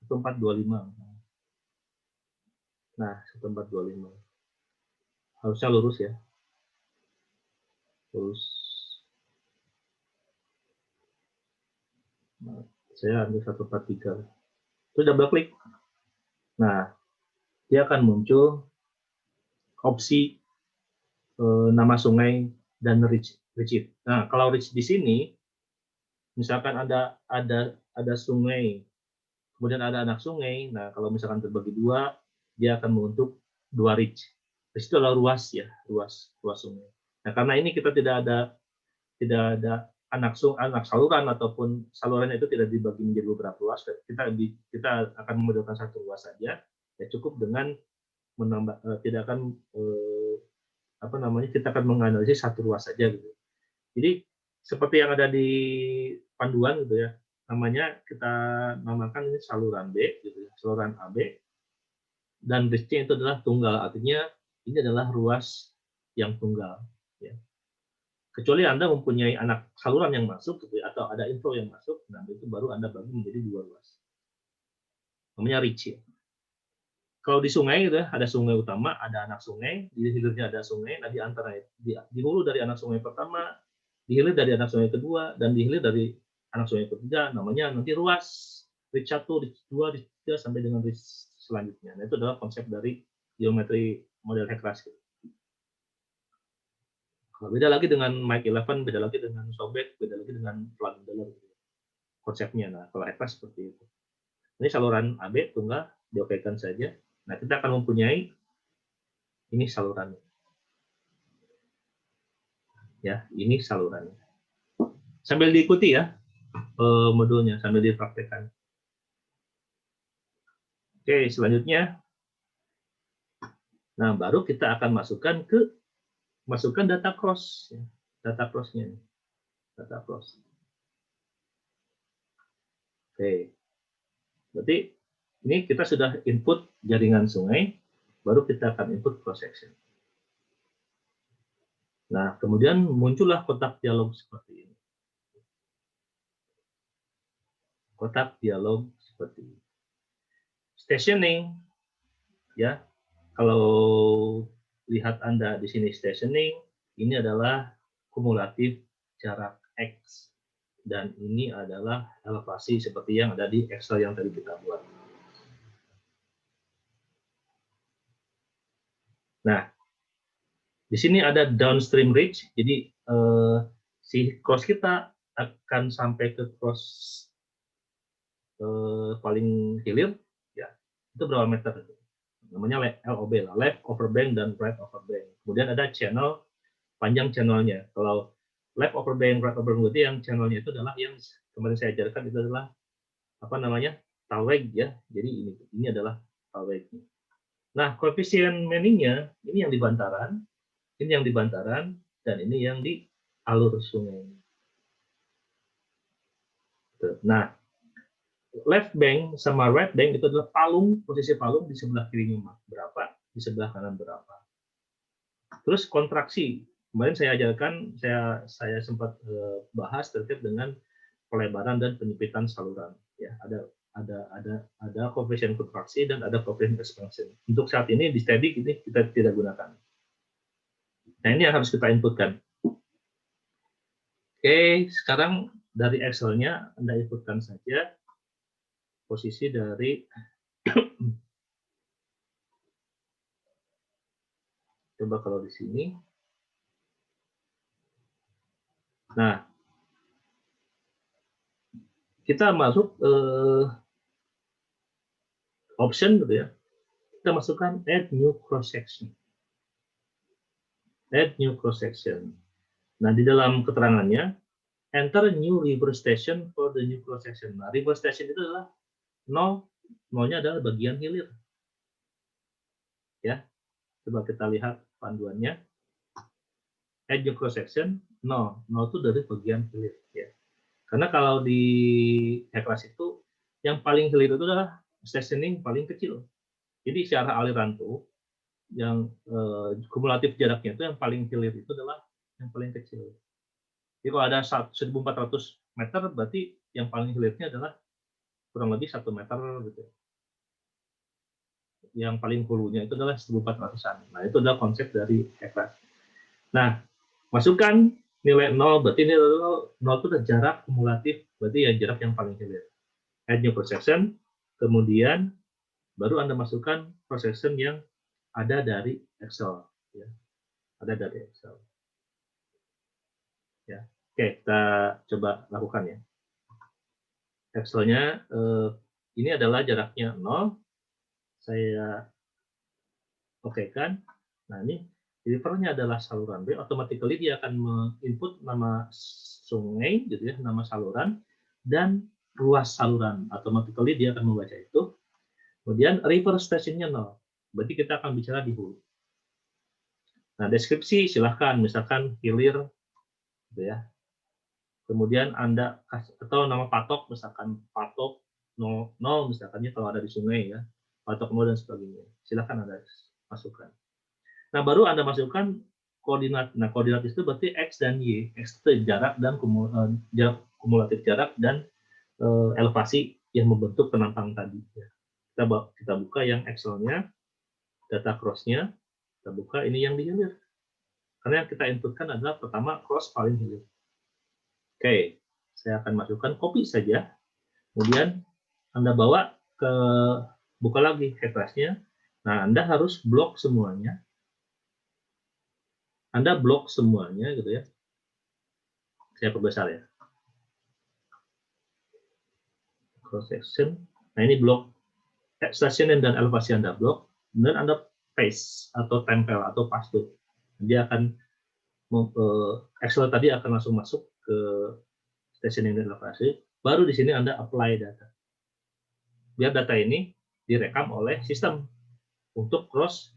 1425. Nah, 1425. Harusnya lurus ya. Lurus. Nah, saya ambil 143. Terus double klik. Nah, dia akan muncul opsi nama sungai dan ridge. Nah, kalau ridge di sini, misalkan ada sungai, kemudian ada anak sungai. Nah, kalau misalkan terbagi dua, dia akan membentuk dua ridge. Ridge itu adalah ruas ya, ruas sungai. Nah, karena ini kita tidak ada anak saluran ataupun salurannya itu tidak dibagi menjadi beberapa ruas. Kita akan membentukkan satu ruas saja. Ya cukup dengan menambah, tidak akan kita akan menganalisis satu ruas saja gitu. Jadi seperti yang ada di panduan gitu ya, namanya kita namakan ini saluran B gitu ya, saluran AB, dan ridge-nya itu adalah tunggal, artinya ini adalah ruas yang tunggal ya. Kecuali Anda mempunyai anak saluran yang masuk gitu ya, atau ada inflow yang masuk, nah itu baru Anda bagi menjadi dua ruas, namanya ridge ya. Kalau di sungai gitu, ada sungai utama, ada anak sungai, di hilirnya ada sungai, nah di antara di hulu dari anak sungai pertama, di hilir dari anak sungai kedua, dan di hilir dari anak sungai ketiga, namanya nanti ruas, ridge 1, ridge 2, ridge 3, sampai dengan ridge selanjutnya. Nah, itu adalah konsep dari geometri model Hekras. Nah, beda lagi dengan Mike 11, beda lagi dengan Sobek, beda lagi dengan Plug Dollar. Konsepnya, nah kalau Hekras seperti itu. Ini saluran AB, tunggal, diokekan saja. Nah, kita akan mempunyai ini salurannya. Ya, ini salurannya. Sambil diikuti ya modulnya, sambil dipraktekkan. Oke, selanjutnya Nah, baru kita akan masukkan data cross, ya. Data cross-nya, data cross. Oke, berarti ini kita sudah input jaringan sungai, baru kita akan input cross section. Nah, kemudian muncullah kotak dialog seperti ini. Kotak dialog seperti ini. Stationing, ya. Kalau lihat Anda di sini stationing, ini adalah kumulatif jarak X. Dan ini adalah elevasi seperti yang ada di Excel yang tadi kita buat. Nah, di sini ada downstream reach, jadi si cross kita akan sampai ke cross paling hilir, ya itu berapa meter? Namanya LOB, left overbank dan right overbank. Kemudian ada channel, panjang channelnya. Kalau left overbank, right overbank itu yang channelnya itu adalah yang kemarin saya ajarkan itu adalah apa namanya tallweg ya. Jadi ini adalah tallweg. Nah, koefisien Manningnya ini yang di bantaran, dan ini yang di alur sungai. Nah, left bank sama right bank itu adalah posisi palung di sebelah kirinya berapa, di sebelah kanan berapa. Terus kontraksi, kemarin saya ajarkan, saya sempat bahas terkait dengan pelebaran dan penyempitan saluran. Ya, ada koefisien kontraksi dan ada koefisien expansion. Untuk saat ini di static ini kita tidak gunakan. Nah, ini yang harus kita inputkan. Oke, sekarang dari Excel-nya Anda inputkan saja posisi dari coba kalau di sini. Nah, kita masuk option gitu ya. Kita masukkan add new cross section. Add new cross section. Nah, di dalam keterangannya enter new river station for the new cross section. Nah, river station itu adalah nolnya adalah bagian hilir. Ya. Coba kita lihat panduannya. Add new cross section, nol itu dari bagian hilir ya. Karena kalau di Heklas itu yang paling hilir itu adalah stationing paling kecil. Jadi secara aliran tuh yang kumulatif jaraknya itu yang paling hilir itu adalah yang paling kecil. Jadi kalau ada 1.400 meter berarti yang paling hilirnya adalah kurang lebih 1 meter gitu. Yang paling hulunya itu adalah 1.400-an. Nah, itu adalah konsep dari Heklas. Nah, masukkan nilai 0, berarti nilai 0 itu adalah jarak kumulatif, berarti ya jarak yang paling hilir. Add new cross section, kemudian baru Anda masukkan cross section yang ada dari Excel. Ya. Ada dari Excel. Ya. Oke, kita coba lakukan ya. Excel-nya, ini adalah jaraknya 0. Saya oke-kan. Nah, ini rivernya adalah saluran B, automatically dia akan menginput nama sungai, gitu ya, nama saluran, dan ruas saluran. Automatically dia akan membaca itu. Kemudian river station-nya 0. Berarti kita akan bicara di hulu. Nah, deskripsi silahkan, misalkan hilir, gitu ya. Kemudian Anda atau nama patok, misalkan patok 0, misalkannya kalau ada di sungai ya, patok 0 dan sebagainya. Silahkan Anda masukkan. Nah, baru Anda masukkan koordinat. Nah, koordinat itu berarti X dan Y. X itu jarak dan kumulatif jarak dan elevasi yang membentuk penampang tadi. Kita buka yang Excel-nya, data cross-nya, kita buka ini yang di hilir. Karena yang kita inputkan adalah pertama cross paling hilir. Oke, saya akan masukkan copy saja. Kemudian Anda bawa ke, buka lagi Heklasnya. Nah, Anda harus blok semuanya. Anda blok semuanya gitu ya. Saya perbesar ya. Cross section. Nah, ini blok stationing dan elevasi Anda blok. Kemudian Anda paste atau tempel atau paste. Dia akan Excel tadi akan langsung masuk ke stationing dan elevasi. Baru di sini Anda apply data. Biar data ini direkam oleh sistem untuk cross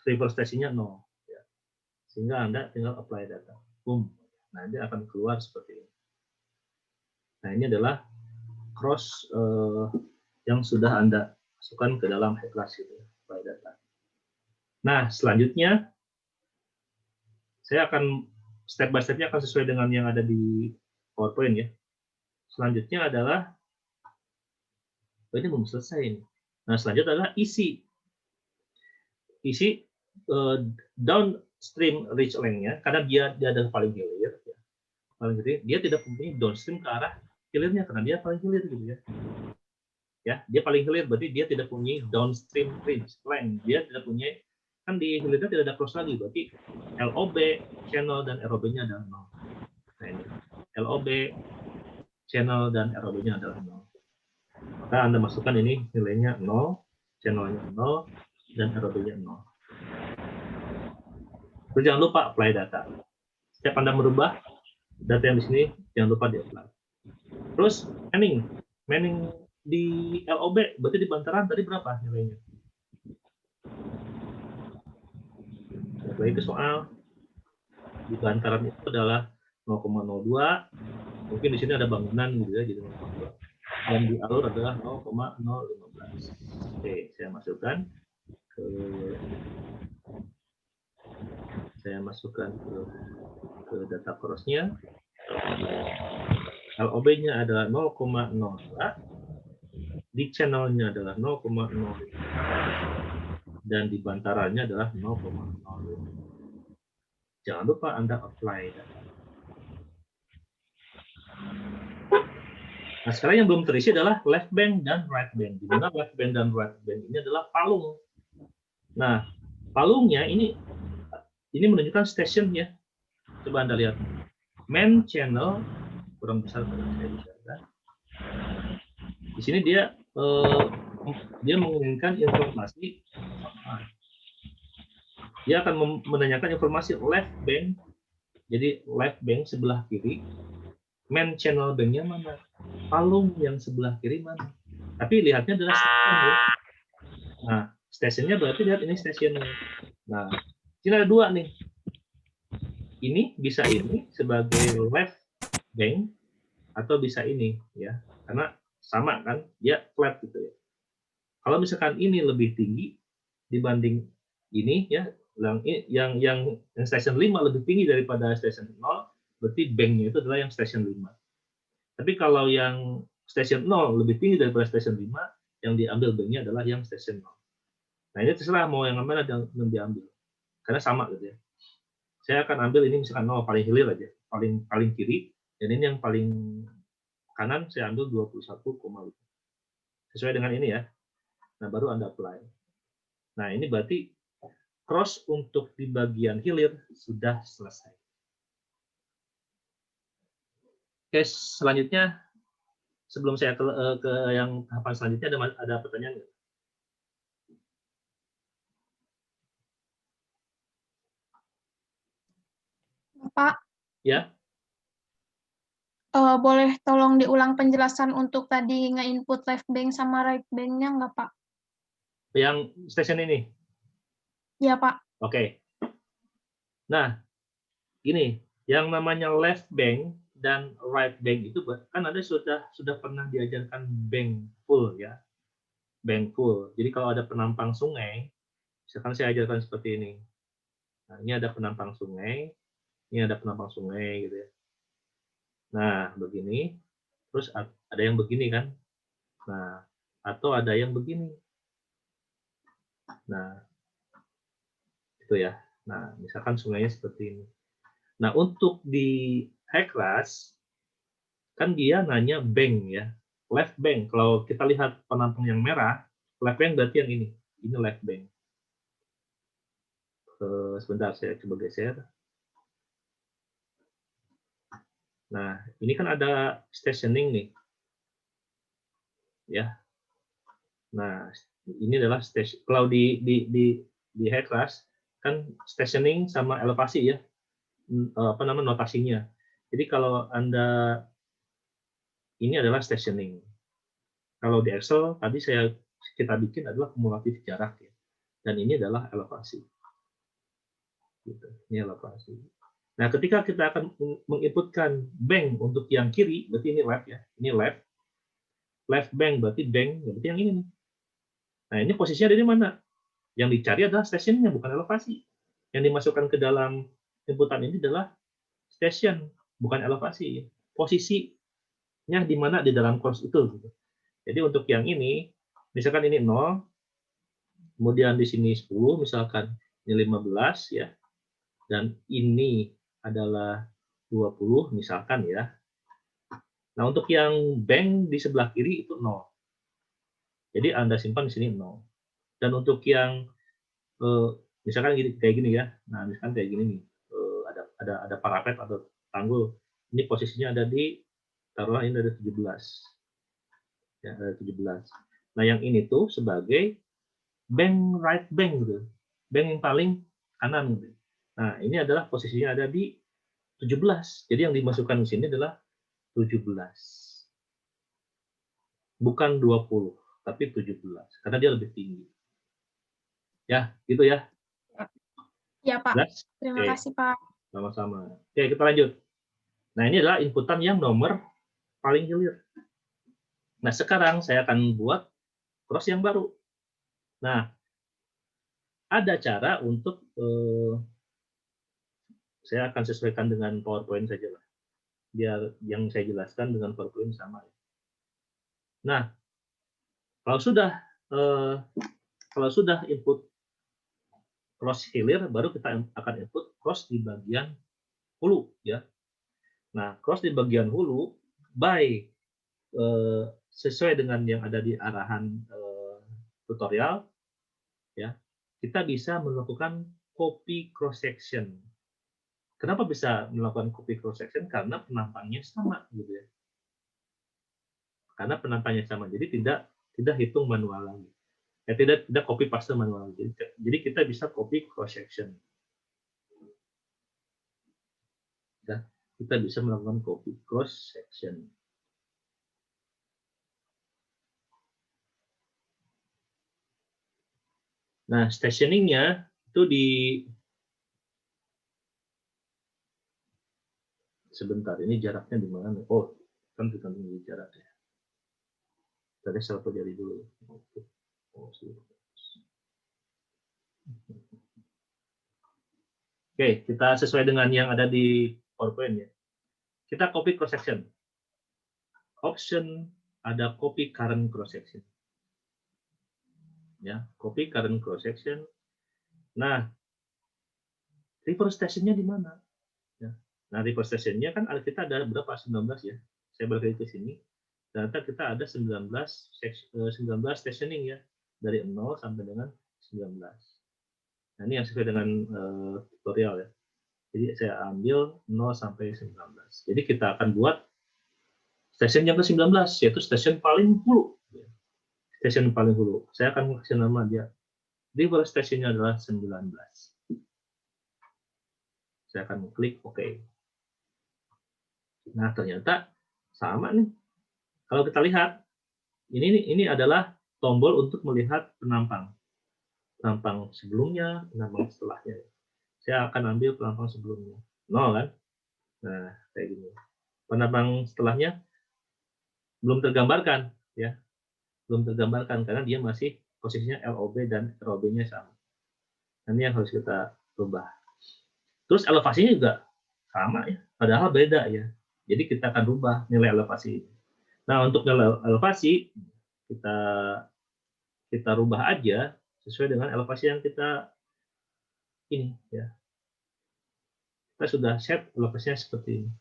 reverse station-nya 0. Ya. Sehingga Anda tinggal apply data. Boom. Nah, dia akan keluar seperti ini. Nah, ini adalah cross yang sudah Anda masukkan ke dalam High-Class gitu, apply data. Nah, selanjutnya saya akan step by step-nya akan sesuai dengan yang ada di PowerPoint ya. Selanjutnya adalah ini belum selesai ini. Nah, selanjutnya adalah isi downstream reach length-nya karena dia adalah paling hilir ya. Paling hilir, dia tidak mempunyai downstream ke arah hilirnya karena dia paling hilir gitu ya. Ya, dia paling hilir berarti dia tidak punya downstream reach length. Dia tidak punya, kan di hilirnya tidak ada cross lagi, berarti LOB, channel dan ROB-nya adalah 0. Nah, ini LOB, channel dan ROB-nya adalah 0. Maka Anda masukkan ini nilainya 0, channelnya 0, dan ROB-nya 0. Terus jangan lupa apply data. Setiap Anda merubah data yang di sini, jangan lupa di-apply. Terus manning di LOB, berarti di bantaran tadi berapa nilainya? Lagi ke soal. Di bantaran itu adalah 0,02. Mungkin di sini ada bangunan gitu ya, jadi 0,2. Dan di alur adalah 0,015. Oke, saya masukkan ke data cross-nya. LOB-nya adalah 0,02. Di channel-nya adalah 0,05. Dan di bantarannya adalah 0,05. Jangan lupa Anda apply data. Nah, sekarang yang belum terisi adalah left bank dan right bank. Di mana left bank dan right bank ini adalah palung. Nah, palungnya ini menunjukkan station ya. Coba Anda lihat. Main channel kurang besar pada saya bisa. Di sini dia menginginkan informasi. Dia akan menanyakan informasi left bank. Jadi left bank sebelah kiri. Main channel banknya mana? Palung yang sebelah kiri mana? Tapi lihatnya adalah station ya. Nah, stationnya berarti lihat ini stationnya. Nah, ini ada dua nih. Ini bisa ini sebagai left bank atau bisa ini ya, karena sama kan, dia flat gitu ya. Kalau misalkan ini lebih tinggi dibanding ini ya, yang station 5 lebih tinggi daripada station 0, berarti banknya itu adalah yang station 5. Tapi kalau yang station 0 lebih tinggi daripada station 5, yang diambil banknya adalah yang station 0. Nah, ini terserah mau yang mana yang diambil. Karena sama gitu ya. Saya akan ambil ini misalkan 0 paling hilir aja, paling kiri, dan ini yang paling kanan saya ambil 21,5. Sesuai dengan ini ya. Nah, baru Anda apply. Nah, ini berarti cross untuk di bagian hilir sudah selesai. Oke, selanjutnya sebelum saya ke yang tahapan selanjutnya ada pertanyaan nggak? Pak, Ya, boleh tolong diulang penjelasan untuk tadi nge-input left bank sama right bank-nya nggak, Pak? yang station ini. Iya, Pak. Oke. Nah, ini yang namanya left bank dan right bank itu kan Anda sudah pernah diajarkan bank full ya. Bank full. Jadi kalau ada penampang sungai, misalkan saya ajarkan seperti ini. Nah, ini ada penampang sungai, ini ada penampang sungai gitu ya. Nah, begini. Terus ada yang begini kan. Nah, atau ada yang begini. Nah, itu ya. Nah, misalkan sungainya seperti ini. Nah, untuk di High-Class, kan dia nanya bank ya. Left bank. Kalau kita lihat penampang yang merah, left bank berarti yang ini. Ini left bank. Sebentar, saya coba geser. Nah, ini kan ada stationing nih. Ya. Nah, ini adalah station. Kalau di High-Class, kan stationing sama elevasi ya. Apa namanya notasinya. Jadi kalau Anda ini adalah stationing. Kalau di Excel tadi kita bikin adalah kumulatif jarak ya. Dan ini adalah elevasi. Gitu. Ini elevasi. Nah, ketika kita akan menginputkan bank untuk yang kiri, berarti ini left ya. Ini left. Left bank berarti berarti yang ini nih. Nah, ini posisinya dari mana? Yang dicari adalah stasiunnya, bukan elevasi. Yang dimasukkan ke dalam inputan ini adalah station, bukan elevasi. Posisinya di mana di dalam course itu. Jadi untuk yang ini, misalkan ini 0, kemudian di sini 10, misalkan ini 15 ya, dan ini adalah 20 misalkan ya. Nah, untuk yang bank di sebelah kiri itu 0. Jadi Anda simpan di sini 0. Dan untuk yang misalkan kayak gini ya. Nah, misalkan kayak gini nih. Ada parapet atau tanggul. Ini posisinya ada di, taruhlah ini ada 17. Ya, ada 17. Nah, yang ini tuh sebagai bank right bank gitu. Bank yang paling kanan gitu. Nah, ini adalah posisinya ada di 17. Jadi yang dimasukkan di sini adalah 17. Bukan 20, tapi 17. Karena dia lebih tinggi. Ya, gitu ya. Ya, Pak. Jelas? Terima Oke, kasih, Pak. sama-sama. Oke, kita lanjut. Nah, ini adalah inputan yang nomor paling hilir. Nah, sekarang saya akan buat cross yang baru. Nah, ada cara untuk saya akan sesuaikan dengan PowerPoint saja lah. Biar yang saya jelaskan dengan PowerPoint sama. Nah, kalau sudah input cross hilir, baru kita akan input cross di bagian hulu ya. Nah, cross di bagian hulu by sesuai dengan yang ada di arahan tutorial ya, kita bisa melakukan copy cross section. Kenapa bisa melakukan copy cross section? Karena penampangnya sama gitu ya. Karena penampangnya sama, jadi tidak hitung manual lagi. Ya, tidak copy paste manual. Jadi kita bisa copy cross section. Ya, kita bisa melakukan copy cross section. Nah, stationing-nya itu di sebentar, ini jaraknya di mana? Oh, kan tergantung dari jarak ya. Tadi saya pelajari dulu. Oke, kita sesuai dengan yang ada di PowerPoint ya. Kita copy cross section. Option ada copy current cross section. Ya, copy current cross section. Nah, reverse stationnya di mana? Ya. Nah, reverse stationnya kan kita ada berapa? 19 ya. Saya balik ke sini. Ternyata kita ada 19 stationing ya. Dari 0 sampai dengan 19. Nah, ini yang sesuai dengan tutorial ya. Jadi saya ambil 0 sampai 19. Jadi kita akan buat stasiun yang ke-19, yaitu stasiun paling hulu. Stasiun paling hulu. Saya akan kasih nama dia. Reverse stationnya adalah 19. Saya akan klik OK. Nah, ternyata sama nih. Kalau kita lihat, ini adalah tombol untuk melihat penampang. Penampang sebelumnya, penampang setelahnya. Saya akan ambil penampang sebelumnya. 0 kan? Nah, kayak gini. Penampang setelahnya belum tergambarkan. Ya, belum tergambarkan karena dia masih posisinya LOB dan ROB-nya sama. Ini yang harus kita rubah. Terus elevasinya juga sama ya, padahal beda ya. Jadi kita akan rubah nilai elevasi. Nah, untuk nilai elevasi kita rubah aja sesuai dengan elevasi yang kita ini ya. Kita sudah set elevasinya seperti ini.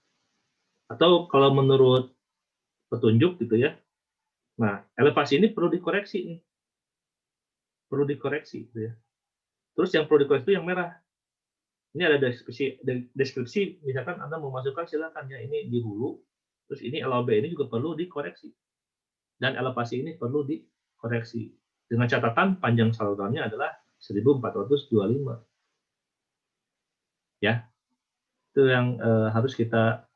Atau kalau menurut petunjuk gitu ya. Nah, elevasi ini perlu dikoreksi nih. Perlu dikoreksi gitu ya. Terus yang perlu dikoreksi itu yang merah. Ini ada deskripsi, misalkan Anda mau masukkan silakan ya, ini di hulu, terus ini LOB ini juga perlu dikoreksi. Dan elevasi ini perlu dikoreksi. Dengan catatan panjang salurannya adalah 1425. Ya, itu yang harus kita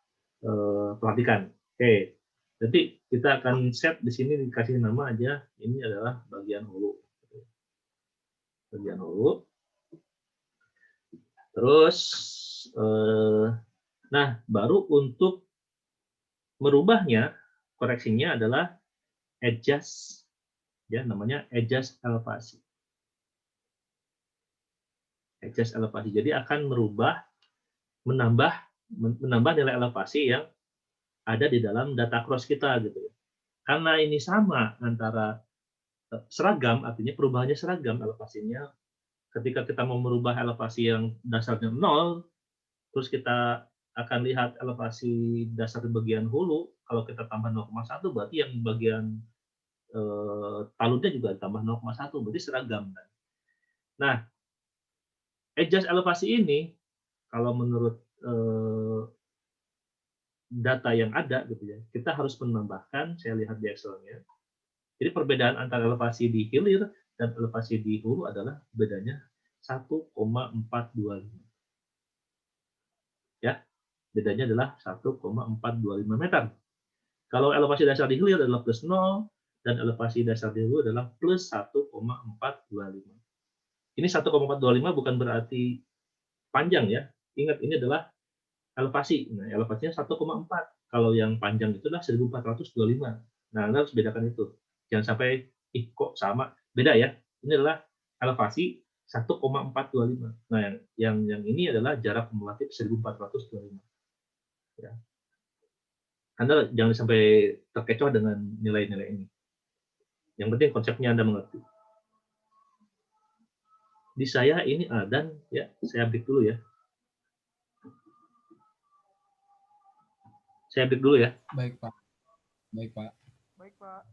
perhatikan. Oke, jadi kita akan set di sini dikasih nama aja, ini adalah bagian hulu. bagian hulu. Terus, nah baru untuk merubahnya, koreksinya adalah adjust, ya namanya adjust elevasi. Adjust elevasi. Jadi akan menambah nilai elevasi yang ada di dalam data cross kita gitu ya. Karena ini sama antara seragam, artinya perubahannya seragam elevasinya. Ketika kita mau merubah elevasi yang dasarnya 0, terus kita akan lihat elevasi dasar di bagian hulu, kalau kita tambah 0,1 berarti yang bagian taludnya juga tambah 0,1, berarti seragam kan. Nah, adjust elevasi ini kalau menurut data yang ada gitu ya, kita harus menambahkan, saya lihat di Excel-nya. Jadi perbedaan antara elevasi di hilir dan elevasi di hulu adalah bedanya 1,425. Ya, bedanya adalah 1,425 meter. Kalau elevasi dasar di hilir adalah plus 0 dan elevasi dasar di hulu adalah plus 1,425. Ini 1,425 bukan berarti panjang ya. Ingat ini adalah elevasi. Nah, elevasinya 1,4. Kalau yang panjang itu adalah 1425. Nah, Anda harus bedakan itu. Jangan sampai kok sama, beda ya. Ini adalah elevasi 1,425. Nah, yang ini adalah jarak kumulatif 1425. Ya. Anda jangan sampai terkecoh dengan nilai-nilai ini. Yang penting konsepnya Anda mengerti. Di saya ini dan ya, saya break dulu ya. Saya break dulu ya. Baik, Pak. Baik, Pak. Baik, Pak.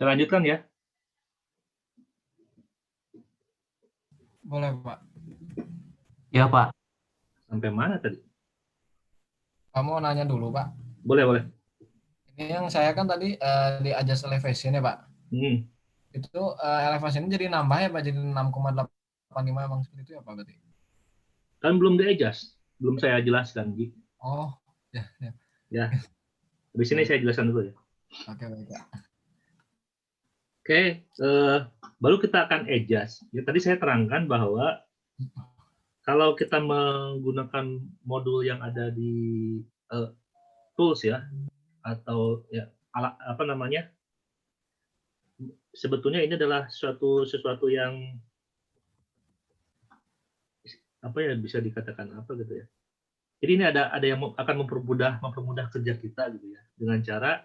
Saya lanjutkan ya. Boleh, Pak. Ya, Pak. Sampai mana tadi? Kamu nanya dulu, Pak. Boleh, boleh. Ini yang saya kan tadi di adjust elevation ya, Pak. Itu elevation jadi nambah ya, Pak, jadi 6,85 emang seperti itu ya, Pak, berarti? Kan belum di-adjust, belum saya jelaskan, Ji. Oh, ya. Ya. Habis ini saya jelaskan dulu ya. Oke, baik, Pak. Oke, baru kita akan adjust. Ya, tadi saya terangkan bahwa kalau kita menggunakan modul yang ada di tools ya, atau ya apa namanya, sebetulnya ini adalah sesuatu yang apa ya, bisa dikatakan apa gitu ya. Jadi ini ada yang akan mempermudah kerja kita gitu ya, dengan cara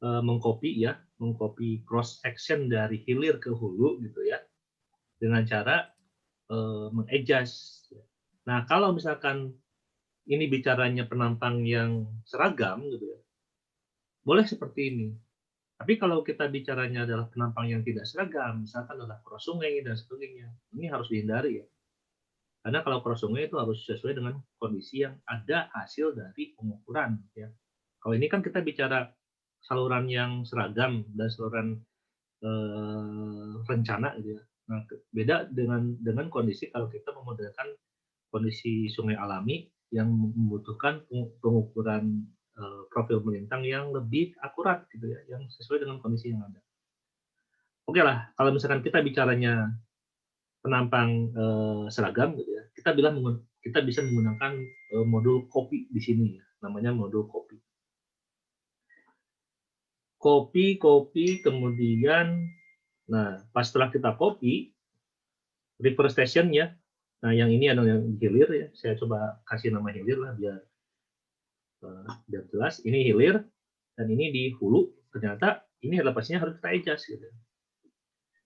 mengcopy cross section dari hilir ke hulu gitu ya, dengan cara mengadjust. Nah, kalau misalkan ini bicaranya penampang yang seragam gitu ya, boleh seperti ini. Tapi kalau kita bicaranya adalah penampang yang tidak seragam, misalkan adalah cross sungai dan sebagainya, ini harus dihindari ya. Karena kalau cross sungai itu harus sesuai dengan kondisi yang ada hasil dari pengukuran ya. Kalau ini kan kita bicara saluran yang seragam dan saluran rencana gitu ya. Nah, beda dengan kondisi kalau kita memodelkan kondisi sungai alami yang membutuhkan pengukuran profil melintang yang lebih akurat gitu ya, yang sesuai dengan kondisi yang ada. Oke lah, kalau misalkan kita bicaranya penampang seragam gitu ya, kita bisa menggunakan modul copy di sini ya, namanya modul copy. Copy kemudian, nah pas setelah kita copy, reverse station ya. Nah yang ini adalah yang hilir ya, saya coba kasih nama hilir lah biar jelas. Ini hilir dan ini di hulu. Ternyata ini elevasinya harus kita adjust gitu.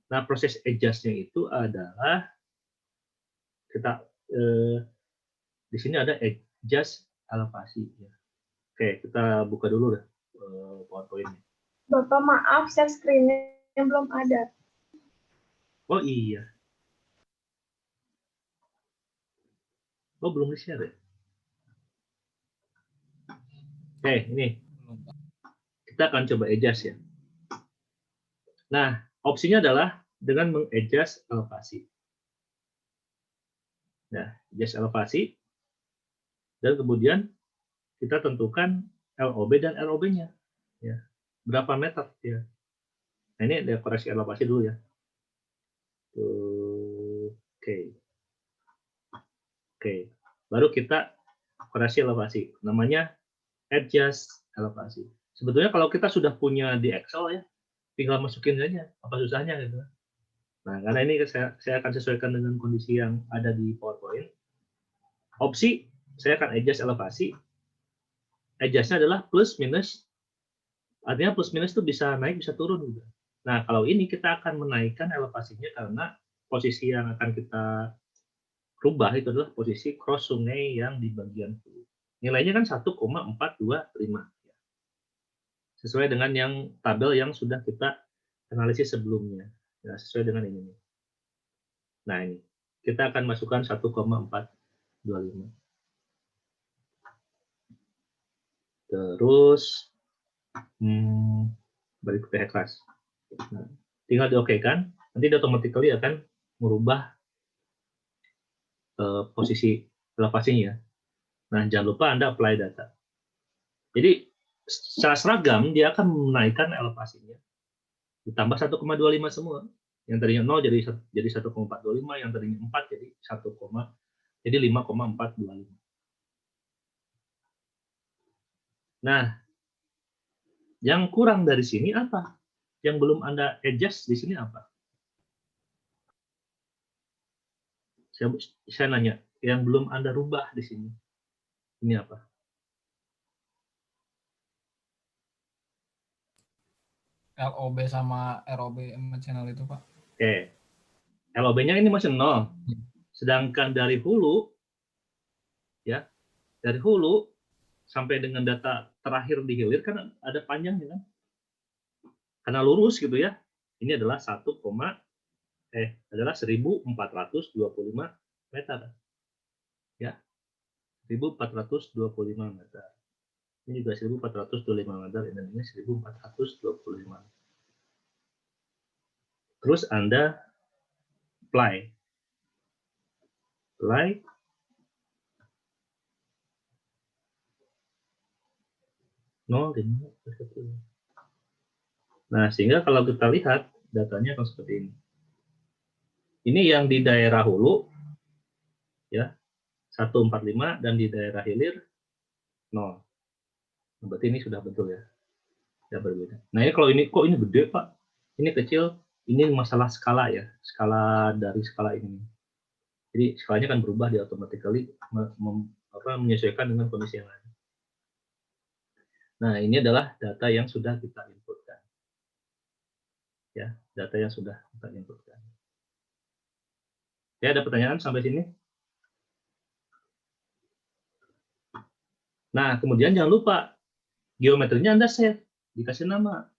Nah proses adjustnya itu adalah kita di sini ada adjust elevasi ya. Oke, kita buka dulu deh PowerPoint-nya. Bapak maaf, share screen-nya belum ada. Oh iya. Oh belum di-share ya? Oke, ini. Kita akan coba adjust ya. Nah, opsinya adalah dengan meng-adjust elevasi. Nah, adjust elevasi. Dan kemudian kita tentukan LOB dan ROB-nya. Ya. Berapa meter ya. Nah, ini ada koreksi elevasi dulu ya. Oke. Baru kita koreksi elevasi. Namanya adjust elevasi. Sebetulnya kalau kita sudah punya di Excel ya, tinggal masukin aja apa susahnya gitu. Nah, karena ini saya akan sesuaikan dengan kondisi yang ada di PowerPoint. Opsi, saya akan adjust elevasi. Adjust-nya adalah plus minus. Artinya plus minus itu bisa naik, bisa turun juga. Nah, kalau ini kita akan menaikkan elevasinya karena posisi yang akan kita rubah itu adalah posisi cross sungai yang di bagian hulu. Nilainya kan 1,425. Sesuai dengan yang tabel yang sudah kita analisis sebelumnya. Ya, sesuai dengan ini. Nah, ini. Kita akan masukkan 1,425. Terus balik ke kelas. Nah, tinggal di-oke-kan, nanti dia automatically akan merubah posisi elevasinya. Nah, jangan lupa Anda apply data. Jadi, secara seragam, dia akan menaikkan elevasinya. Ditambah 1,25 semua. Yang tadinya 0 jadi 1,425, yang tadinya 4 jadi 5,425. Nah, yang kurang dari sini apa? Yang belum Anda adjust di sini apa? Saya nanya, yang belum Anda rubah di sini. Ini apa? LOB sama ROB channel itu, Pak. Oke. LOB-nya ini masih 0. Sedangkan dari hulu, ya, dari hulu sampai dengan data terakhir di hilir kan ada panjangnya kan? karena lurus gitu ya. Ini adalah 1425 meter. Ya. 1425 meter. Ini juga 1425 meter, ini 1425. Terus Anda apply 0,5. Nah, sehingga kalau kita lihat datanya akan seperti ini. Ini yang di daerah hulu ya 145 dan di daerah hilir 0. Berarti ini sudah betul ya. Ya berbeda. Nah, ini kalau ini kok ini gede, Pak? Ini kecil, ini masalah skala ya. Skala dari skala ini. Jadi skalanya kan berubah, dia automatically menyesuaikan dengan kondisi yang lain. Nah, ini adalah data yang sudah kita inputkan. Ya, data yang sudah kita inputkan. Ya, ada pertanyaan sampai sini? Nah, kemudian jangan lupa geometrinya Anda save, dikasih nama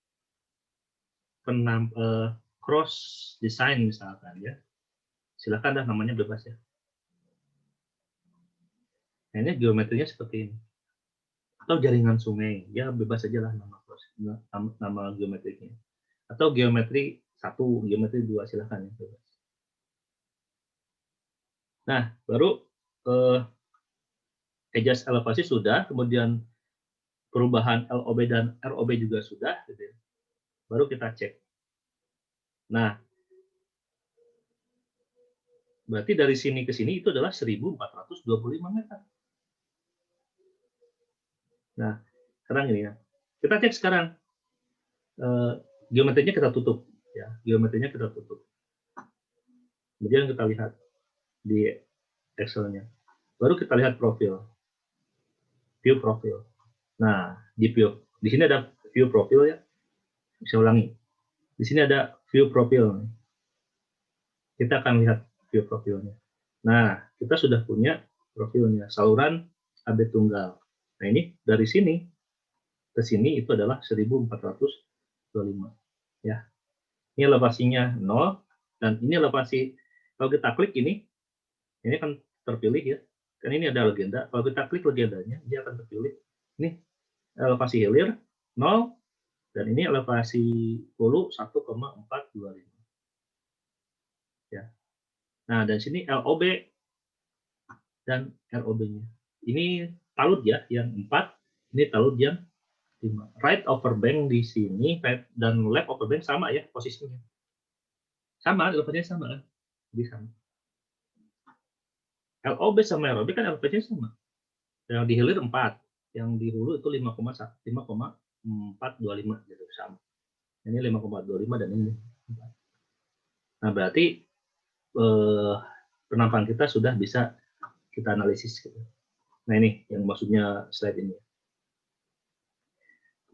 cross design misalkan ya. Silakan dah namanya bebas ya. Nah, ini geometrinya seperti ini. Atau jaringan sungai, ya bebas aja lah nama geometrinya. Atau geometri 1, geometri 2, silakan ya bebas. Nah, baru adjust elevasi sudah, kemudian perubahan LOB dan ROB juga sudah, gitu ya. Baru kita cek. Nah, berarti dari sini ke sini itu adalah 1425 meter. Nah, sekarang ini ya. Kita cek sekarang. Geometrinya kita tutup. Ya, geometrinya kita tutup. Kemudian kita lihat di Excel-nya. Baru kita lihat profil. View profil. Nah, di sini ada view profil ya. Bisa ulangi. Di sini ada view profil. Kita akan lihat view profilnya. Nah, kita sudah punya profilnya, saluran AB tunggal. Nah, ini dari sini ke sini itu adalah 1425. Ya. Ini elevasinya 0 dan ini elevasi, kalau kita klik ini akan terpilih ya. Kan ini ada legenda. Kalau kita klik legendanya, dia akan terpilih. Ini elevasi hilir 0 dan ini elevasi hulu 1,425. Ya. Nah, dan sini LOB dan ROB-nya. Ini talud ya, yang 4. Ini talud yang 5. Right over bank di sini dan left over bank sama ya posisinya. Sama, elevasinya sama kan? Jadi sama. LOB sama ROB kan elevasinya sama. Yang di hilir 4, yang di hulu itu 5,425 gitu sama. Ini 5,25 dan ini 4. Nah, berarti penampakan kita sudah bisa kita analisis gitu. Nah, ini yang maksudnya slide ini.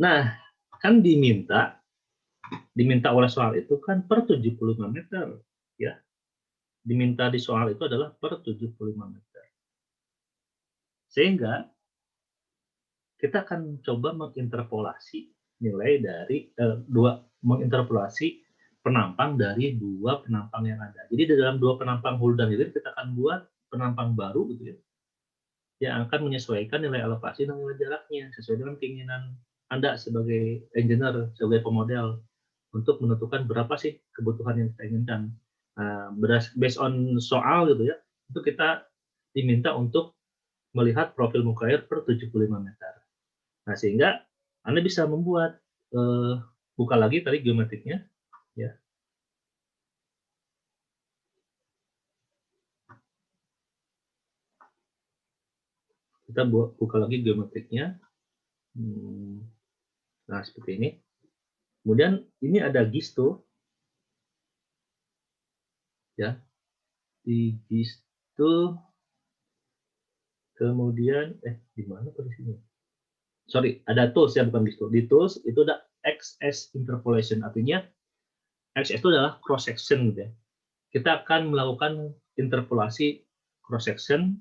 Nah, kan diminta oleh soal itu kan per 75 meter ya. Diminta di soal itu adalah per 75 meter. Sehingga kita akan coba menginterpolasi nilai dari menginterpolasi penampang dari 2 penampang yang ada. Jadi di dalam 2 penampang hulu dan hilir kita akan buat penampang baru gitu ya, yang akan menyesuaikan nilai elevasi dan nilai jaraknya sesuai dengan keinginan Anda sebagai engineer, sebagai pemodel untuk menentukan berapa sih kebutuhan yang kita inginkan. Based on soal gitu ya, itu kita diminta untuk melihat profil muka air per 75 meter. Nah, sehingga Anda bisa membuat buka lagi tadi geometriknya ya. Kita buka lagi geometriknya. Nah, seperti ini. Kemudian ini ada gisto. Ya. Di gisto. Kemudian di mana posisinya? Sorry, ada tools ya, bukan gisto. Di tools itu ada XS interpolation, artinya XS itu adalah cross section gitu ya. Kita akan melakukan interpolasi cross section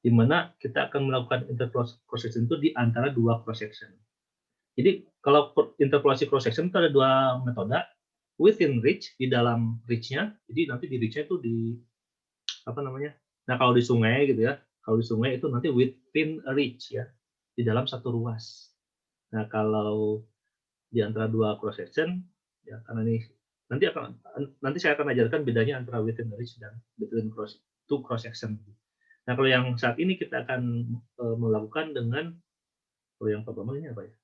di mana kita akan melakukan interpolasi cross section itu di antara 2 cross section. Jadi kalau interpolasi cross section itu ada dua metode, within reach, di dalam reach-nya. Jadi nanti di reach-nya itu di apa namanya? Nah, kalau di sungai gitu ya, kalau di sungai itu nanti within reach ya, di dalam satu ruas. Nah, kalau di antara dua cross section ya, karena ini nanti saya akan ajarkan bedanya antara within reach dan between two cross section. Nah, kalau yang saat ini kita akan melakukan dengan kalau yang pertama ini apa ya?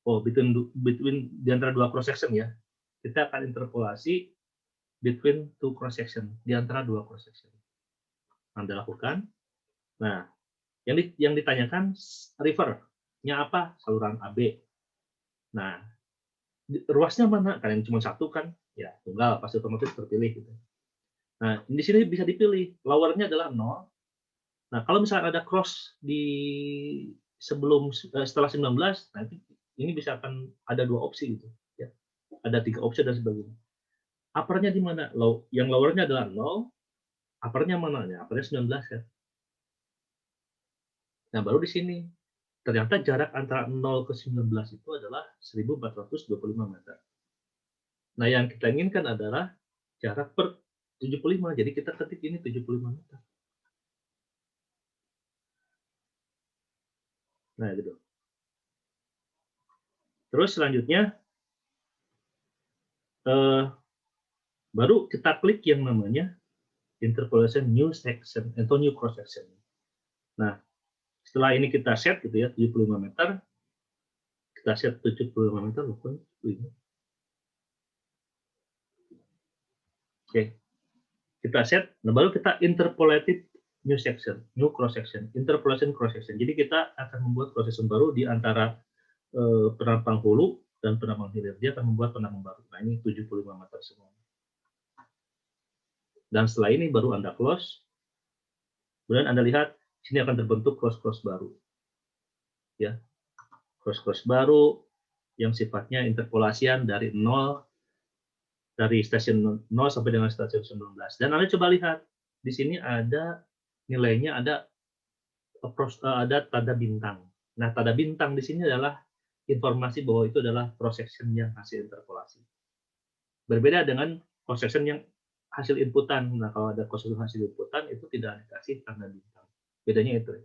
Oh, between di antara dua cross section ya. Kita akan interpolasi between two cross section, di antara dua cross section. Anda lakukan. Nah, yang ditanyakan river-nya apa? Saluran AB. Nah, ruasnya mana? Karena cuma satu kan? Ya, tunggal, pasti otomatis terpilih gitu. Nah, di sini bisa dipilih. Lower-nya adalah 0. Nah, kalau misalnya ada cross di setelah 19, nah ini bisa akan ada dua opsi gitu ya. Ada 3 opsi dan sebagainya. Upper-nya di mana? Yang lower-nya adalah 0. Upper-nya mana? Ya, upper-nya 19 kan. Nah, baru di sini ternyata jarak antara 0 ke 19 itu adalah 1425 meter. Nah, yang kita inginkan adalah jarak per 75. Jadi kita ketik ini 75 meter. Nah, gitu. Terus selanjutnya baru kita klik yang namanya interpolation new section atau new cross section. Nah, setelah ini kita set gitu ya 75 meter. Kita set 75 meter loh. Oke. Kita set, nah baru kita interpolated new section, new cross section, interpolation cross section. Jadi kita akan membuat cross section baru di antara penampang hulu dan penampang hilir. Dia akan membuat penampang baru. Nah, ini 75 meter semua. Dan setelah ini baru Anda close. Kemudian Anda lihat sini akan terbentuk cross-cross baru. Ya. Cross-cross baru yang sifatnya interpolasian dari 0 dari stasiun 0 sampai dengan stasiun 19. Dan Anda coba lihat di sini ada nilainya, ada tanda bintang. Nah, tanda bintang di sini adalah informasi bahwa itu adalah cross section yang hasil interpolasi. Berbeda dengan cross section yang hasil inputan. Nah, kalau ada cross section hasil inputan itu tidak dikasih tanda bintang. Bedanya itu.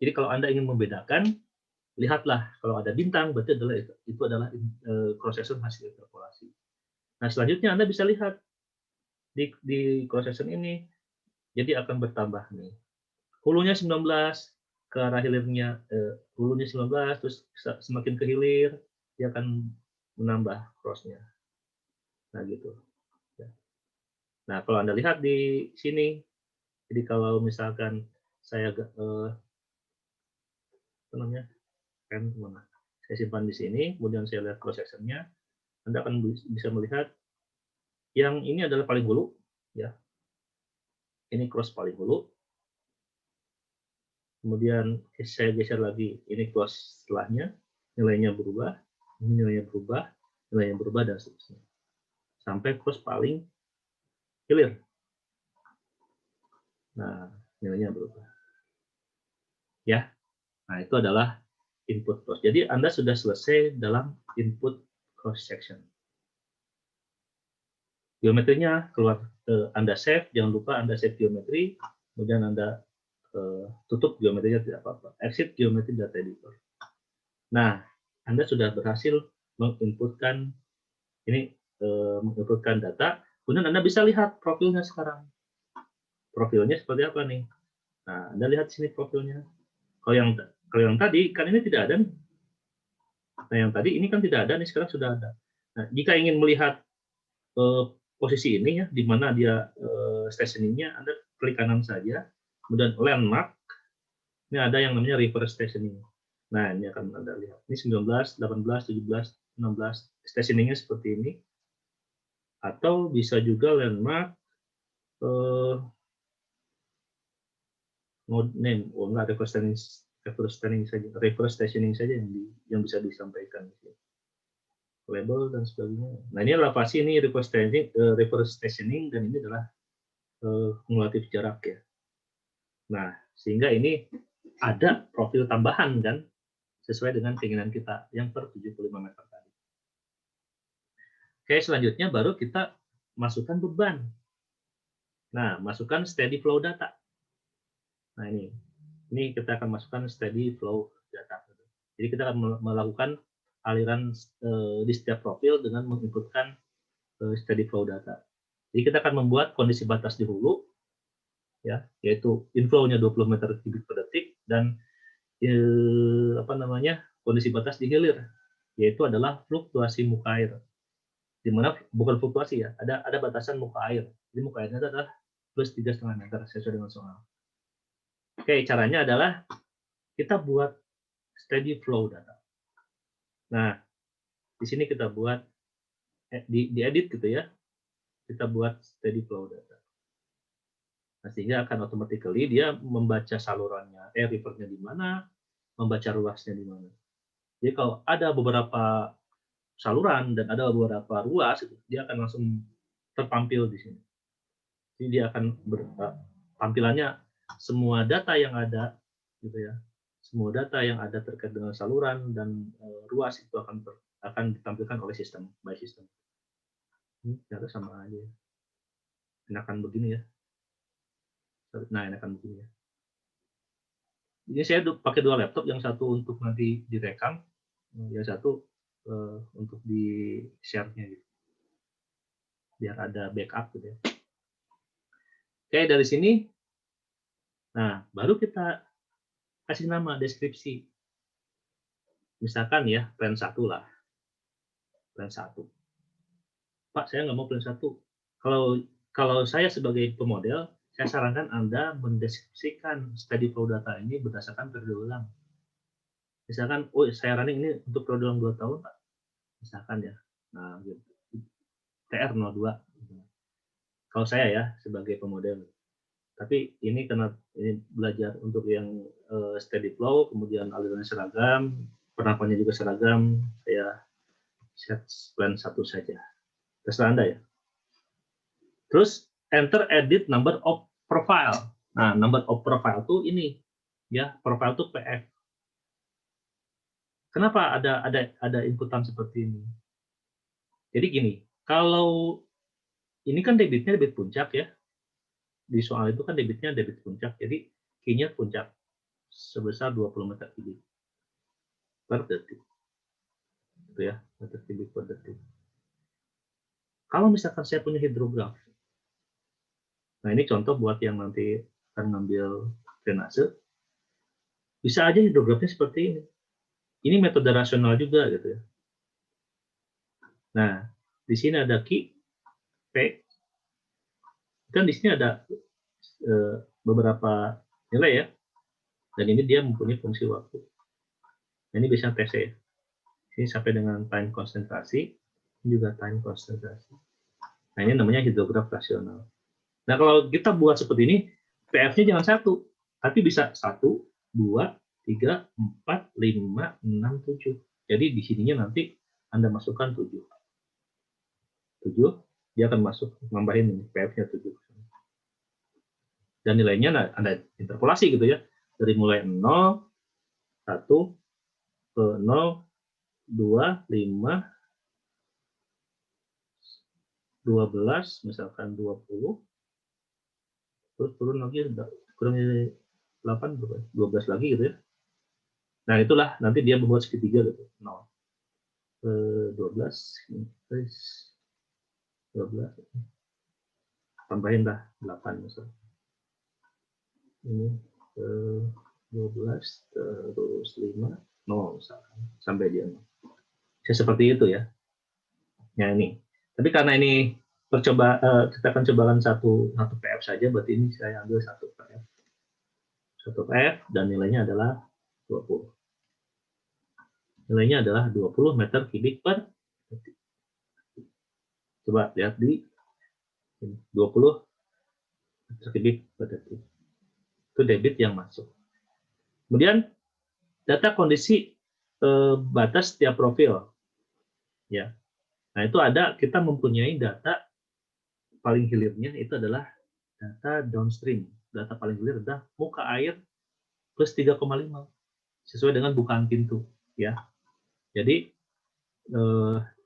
Jadi kalau Anda ingin membedakan, lihatlah kalau ada bintang berarti itu adalah cross section hasil interpolasi. Nah, selanjutnya Anda bisa lihat di cross section ini jadi akan bertambah nih. Hulunya 19 ke arah hilirnya, hulunya 19 terus semakin ke hilir dia akan menambah cross-nya. Nah, gitu. Nah, kalau Anda lihat di sini, jadi kalau misalkan saya saya simpan di sini, kemudian saya lihat cross section-nya, Anda akan bisa melihat yang ini adalah paling hulu, ya. Ini cross paling hulu. Kemudian saya geser lagi, ini cross setelahnya, nilainya berubah, ini nilainya berubah, dan seterusnya. Sampai cross paling hilir. Nah, nilainya berubah. Ya, nah itu adalah input cross. Jadi Anda sudah selesai dalam input cross section. Geometrinya keluar, Anda save, jangan lupa Anda save geometri, kemudian Anda tutup geometrinya tidak apa-apa. Exit geometri data editor. Nah, Anda sudah berhasil menginputkan ini, menginputkan data, kemudian Anda bisa lihat profilnya sekarang. Profilnya seperti apa nih? Nah, Anda lihat sini profilnya. Kalau yang tadi kan ini tidak ada nih. Nah, yang tadi ini kan tidak ada nih, sekarang sudah ada. Nah, jika ingin melihat posisi ini ya, di mana dia stationing-nya, Anda klik kanan saja, kemudian landmark. Ini ada yang namanya reverse stationing. Nah, ini akan Anda lihat. Ini 19, 18, 17, 16. Stationing-nya seperti ini. Atau bisa juga landmark node name. Oh, enggak, reverse stationing saja yang bisa disampaikan. Label dan sebagainya. Nah, ini elevasi, ini reverse stationing, dan ini adalah kumulatif jarak ya. Nah, sehingga ini ada profil tambahan kan, sesuai dengan keinginan kita yang per 75 meter tadi. Oke, selanjutnya baru kita masukkan beban. Nah, masukkan steady flow data. Nah, ini kita akan masukkan steady flow data. Jadi kita akan melakukan aliran di setiap profil dengan menginputkan steady flow data. Jadi kita akan membuat kondisi batas di hulu, ya, yaitu inflow-nya 20 meter kubik per detik, dan kondisi batas di hilir, yaitu adalah fluktuasi muka air. Di mana bukan fluktuasi ya, ada batasan muka air. Jadi muka airnya adalah plus 3,5 meter sesuai dengan soal. Oke, caranya adalah kita buat steady flow data. Nah, di sini kita buat diedit gitu ya. Kita buat steady flow data. Nah, sehingga akan automatically dia membaca salurannya, rivernya di mana, membaca ruasnya di mana. Jadi kalau ada beberapa saluran dan ada beberapa ruas, dia akan langsung tertampil di sini. Jadi dia akan tampilannya semua data yang ada, gitu ya. Semua data yang ada terkait dengan saluran dan ruas itu akan ditampilkan oleh sistem, by system. Ini ternyata sama aja. Enakan begini ya. Nah, enakan begini ya. Ini saya pakai 2 laptop, yang satu untuk nanti direkam, yang satu untuk di share-nya gitu. Biar ada backup gitu ya. Oke, dari sini, nah baru kita kasih nama deskripsi. Misalkan ya, plan 1 lah. Plan 1. Pak, saya nggak mau plan 1. Kalau saya sebagai pemodel, saya sarankan Anda mendeskripsikan steady flow data ini berdasarkan periode ulang. Misalkan, oh saya running ini untuk periode ulang 2 tahun, Pak. Misalkan ya. Nah, gitu. TR02. Kalau saya ya, sebagai pemodel. Tapi ini karena ini belajar untuk yang steady flow, kemudian alirannya seragam, penerapannya juga seragam, saya set plan 1 saja. Terserah Anda ya. Terus enter edit number of profile. Nah, number of profile tuh ini ya, profile tuh PF. Kenapa ada inputan seperti ini? Jadi gini, kalau ini kan debitnya debit puncak ya. Di soal itu kan debitnya debit puncak, jadi key-nya puncak sebesar 20 meter kubik per detik. Itu ya, meter kubik per detik. Kalau misalkan saya punya hidrograf, nah ini contoh buat yang nanti akan ngambil drainase, bisa aja hidrografnya seperti ini. Ini metode rasional juga gitu ya. Nah, di sini ada Q, P, kan di sini ada beberapa nilai ya, dan ini dia mempunyai fungsi waktu. Nah, ini bisa TC ya. Ini sampai dengan time konsentrasi, ini juga time konsentrasi. Nah, ini namanya hidrograf rasional. Nah, kalau kita buat seperti ini, PF-nya jangan 1, tapi bisa 1, 2, 3, 4, 5, 6, 7. Jadi di sininya nanti Anda masukkan 7. 7, dia akan masuk, nambahin ini, PF-nya 7. Dan nilainya Anda interpolasi gitu ya. Dari mulai 0, 1, ke 0, 2, 5, 12, misalkan 20, terus turun lagi, kurang 8, 12 lagi gitu ya. Nah, itulah nanti dia membuat segitiga gitu. 0, 12, 12, tambahin lah 8 misalnya. Ini 12, terus 5, 0 misalkan, sampai dia 0. Bisa seperti itu ya. Ya ini. Tapi karena ini kita akan cobakan satu PF saja, berarti ini saya ambil satu PF. Satu PF dan nilainya adalah 20. Nilainya adalah 20 meter kubik per detik. Coba lihat di 20 meter kubik per detik. Itu debit yang masuk. Kemudian data kondisi batas setiap profil. Ya. Nah, itu kita mempunyai data paling hilirnya itu adalah data downstream. Data paling hilir adalah muka air plus 3,5 sesuai dengan bukaan pintu. ya. Jadi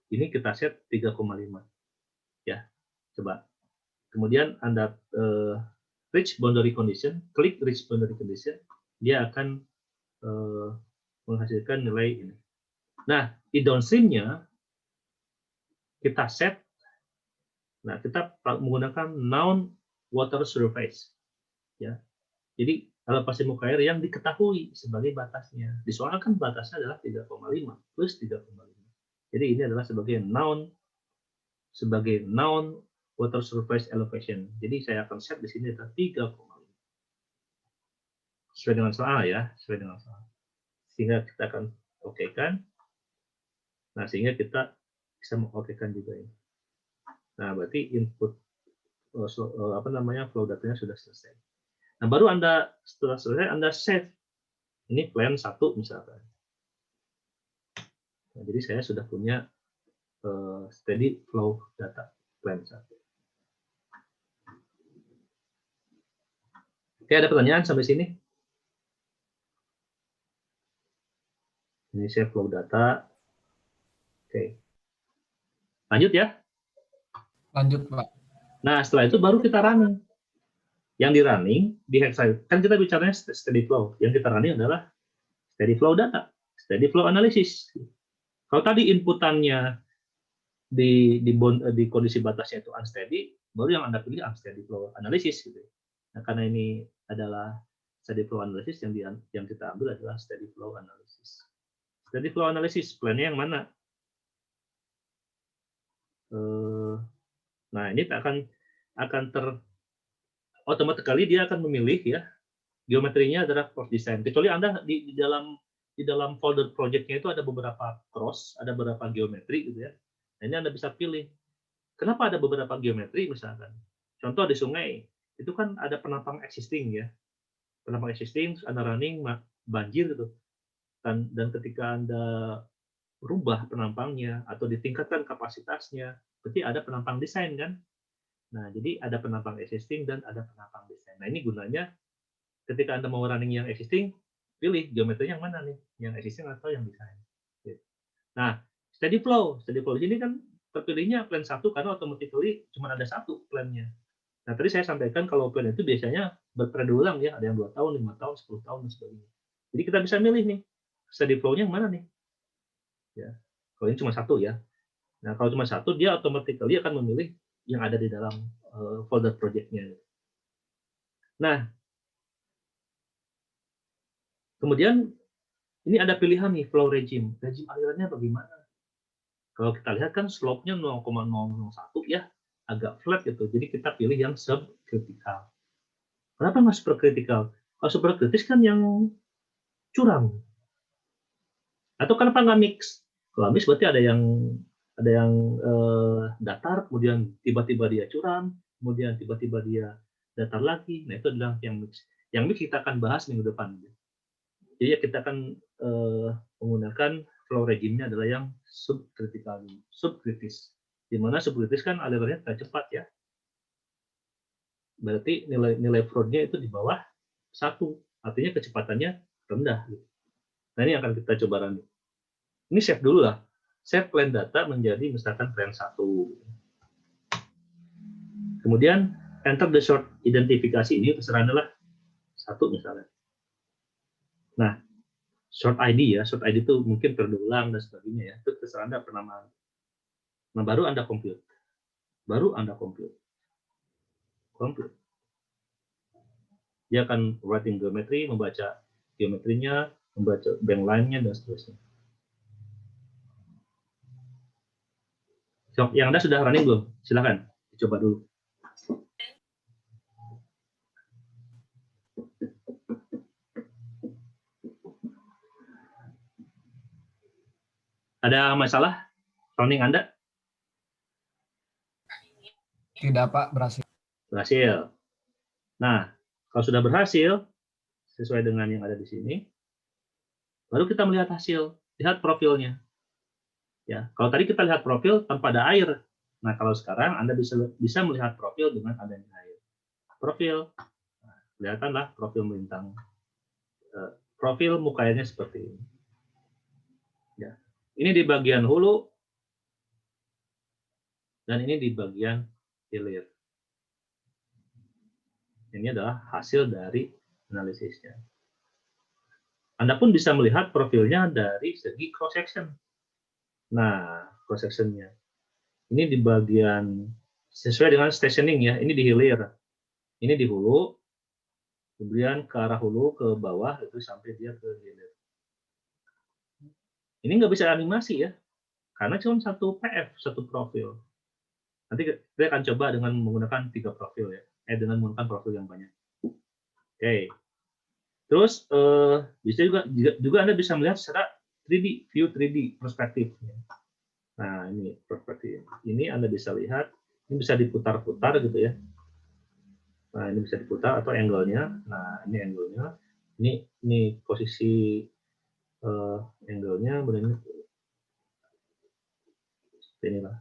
ini kita set 3,5 ya. Coba. Kemudian Anda reach boundary condition, klik reach boundary condition, dia akan menghasilkan nilai ini. Nah, di downstream-nya kita set, nah kita menggunakan known water surface, ya. Jadi elevasi muka air yang diketahui sebagai batasnya. Disoalkan batasnya adalah 3,5 plus 3,5. Jadi ini adalah sebagai known water surface elevation. Jadi saya akan set di sini adalah 3,5. Sesuai dengan soal ya, sesuai dengan soal. Sehingga kita akan okekan. Nah, sehingga kita bisa mengokekan juga ini. Nah, berarti input flow datanya sudah selesai. Nah, baru setelah selesai Anda save. Ini plan 1 misalkan. Nah, jadi saya sudah punya steady flow data plan 1. Oke, ada pertanyaan sampai sini? Ini saya flow data. Oke. Lanjut ya? Lanjut, Pak. Nah, setelah itu baru kita running. Yang di running, di Hexagon, kan kita bicaranya steady flow. Yang kita running adalah steady flow data, steady flow analysis. Kalau tadi inputannya di kondisi batasnya itu unsteady, baru yang Anda pilih unsteady flow analysis. Gitu. Nah, karena ini adalah steady flow analysis, yang kita ambil adalah steady flow analysis. Steady flow analysis, plan-nya yang mana? Nah, ini akan automatically dia akan memilih ya, geometrinya adalah cross design. Kecuali Anda di dalam folder project-nya itu ada beberapa cross, ada beberapa geometri gitu ya. Nah, ini Anda bisa pilih. Kenapa ada beberapa geometri misalkan? Contoh di sungai, itu kan ada penampang existing ya. Penampang existing, Anda running banjir gitu. Dan ketika Anda rubah penampangnya atau ditingkatkan kapasitasnya, berarti ada penampang desain kan? Nah, jadi ada penampang existing dan ada penampang desain. Nah, ini gunanya ketika Anda mau running yang existing, pilih geometrinya yang mana nih? Yang existing atau yang desain. Nah, steady flow. Steady flow ini kan terpilihnya plan 1 karena automatically cuma ada satu plan-nya. Nah, tadi saya sampaikan kalau plan itu biasanya berperiode ulang ya, ada yang 2 tahun, 5 tahun, 10 tahun, dan sebagainya. Jadi kita bisa milih nih, steady flow-nya yang mana nih? Ya, kalau ini cuma satu ya. Nah, kalau cuma satu, dia automatically akan memilih yang ada di dalam folder project-nya. Nah, kemudian ini ada pilihan nih, flow regime. Regime alirannya bagaimana? Kalau kita lihat kan slope-nya 0,001 ya, agak flat gitu. Jadi kita pilih yang subcritical. Kenapa nggak supercritical? Kalau supercritical kan yang curam. Atau kenapa nggak mix? Kalau mix berarti ada yang datar, kemudian tiba-tiba dia curam, kemudian tiba-tiba dia datar lagi. Nah, itu adalah yang mix. Yang mix kita akan bahas minggu depan. Jadi kita akan menggunakan flow regime-nya adalah yang subkritis. Di mana subkritis kan alirannya tidak cepat ya. Berarti nilai flow-nya itu di bawah 1. Artinya kecepatannya rendah. Nah, ini akan kita coba running. Ini save dulu lah. Save plan data menjadi misalkan plan 1. Kemudian enter the short identifikasi ini terserah adalah 1 misalnya. Nah, short ID ya, short ID itu mungkin berulang dan sebagainya ya. Itu terserah Anda penamaan. Nah, baru Anda compute. Compute. Dia akan writing geometry, membaca geometrinya, membaca bank line-nya dan seterusnya. So, yang Anda sudah running belum? Silakan dicoba dulu. Ada masalah running Anda? Tidak, Pak, berhasil. Berhasil. Nah, kalau sudah berhasil, sesuai dengan yang ada di sini, baru kita melihat hasil, lihat profilnya. Ya, kalau tadi kita lihat profil tanpa ada air. Nah, kalau sekarang Anda bisa melihat profil dengan adanya air. Profil, nah, kelihatanlah profil melintang. Profil muka airnya seperti ini. Ya. Ini di bagian hulu dan ini di bagian hilir. Ini adalah hasil dari analisisnya. Anda pun bisa melihat profilnya dari segi cross section. Nah, cross sectionnya ini di bagian sesuai dengan stationing ya. Ini di hilir, ini di hulu, kemudian ke arah hulu ke bawah itu sampai dia ke hilir. Ini nggak bisa animasi ya, karena cuma satu PF, satu profil. Nanti kita akan coba dengan menggunakan 3 profil ya, dengan menggunakan profil yang banyak. Oke. Terus bisa juga Anda bisa melihat secara 3D, view 3D perspektif. Nah, ini perspektif. Ini Anda bisa lihat, ini bisa diputar-putar gitu ya. Nah, ini bisa diputar atau angle-nya. Nah, ini angle-nya. Ini posisi angle-nya benar seperti inilah.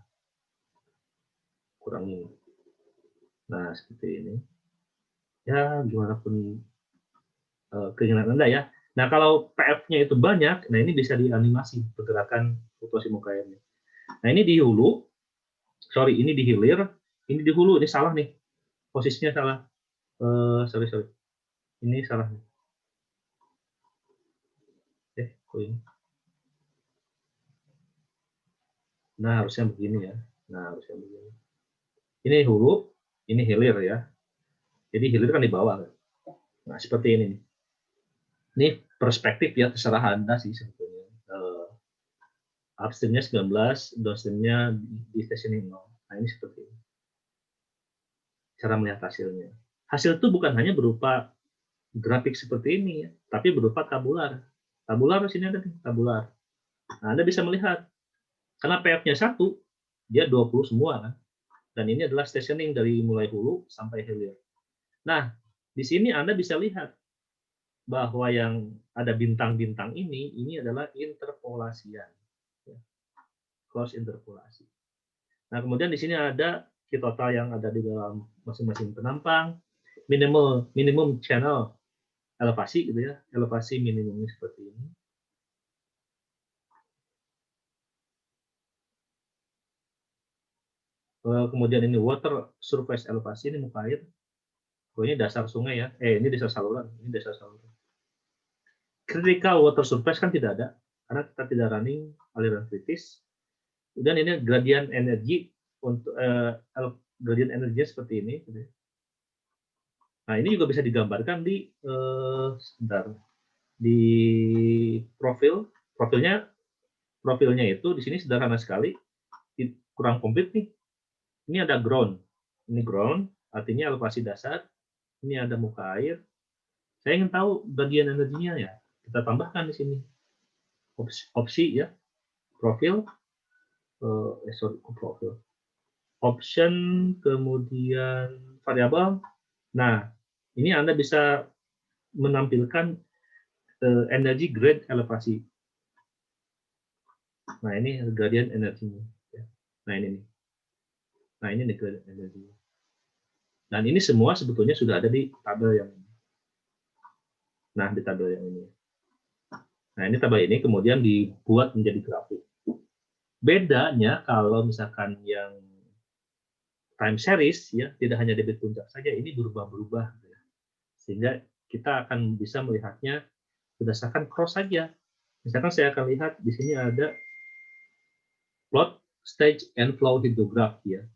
Kurangin. Nah, seperti ini. Ya, gimana pun keinginan Anda ya. Nah, kalau PF-nya itu banyak, nah ini bisa dianimasi pergerakan fluktuasi muka airnya. Nah, ini di hulu, ini di hilir, ini di hulu, ini salah nih. Posisinya salah. Sorry. Ini salah nih. Kok ini? Nah, harusnya begini ya. Nah, harusnya begini. Ini hulu, ini hilir ya. Jadi hilir kan di bawah kan. Nah, seperti ini nih. Ini perspektif ya, terserah Anda sih sebetulnya. Upstream-nya 19, downstream-nya di stationing 0. Nah, ini seperti ini. Cara melihat hasilnya. Hasil itu bukan hanya berupa grafik seperti ini ya, tapi berupa tabular. Tabular di sini ada nih, tabular. Nah, Anda bisa melihat karena PF-nya 1, dia 20 semua kan. Dan ini adalah stationing dari mulai hulu sampai hilir. Nah, di sini Anda bisa lihat bahwa yang ada bintang-bintang ini adalah interpolasian. Cross interpolasi. Nah, kemudian di sini ada key total yang ada di dalam masing-masing penampang, minimum channel elevasi gitu ya, elevasi minimumnya seperti ini. Kemudian ini water surface elevasi, ini muka air. Ini dasar sungai ya, ini dasar saluran, ini dasar saluran. Critical water surface kan tidak ada, karena kita tidak running aliran kritis. Kemudian ini gradient energi untuk gradient energi seperti ini. Nah, ini juga bisa digambarkan di di profilnya itu di sini sederhana sekali, kurang komplit nih. Ini ada ground, ini ground artinya elevasi dasar. Ini ada muka air. Saya ingin tahu gradient energinya ya, kita tambahkan di sini opsi ya, profil. Profil. Option, kemudian variabel. Nah, ini Anda bisa menampilkan energi grade elevasi. Nah, ini gradient energinya. Nah, ini nih. Nah, ini gradient energinya. Dan ini semua sebetulnya sudah ada di tabel yang ini. Nah, di tabel yang ini. Nah, ini tabel ini kemudian dibuat menjadi grafik. Bedanya kalau misalkan yang time series ya, tidak hanya debit puncak saja, ini berubah-berubah ya. Sehingga kita akan bisa melihatnya berdasarkan cross saja. Misalkan saya akan lihat di sini ada plot stage and flow hydrograph ya.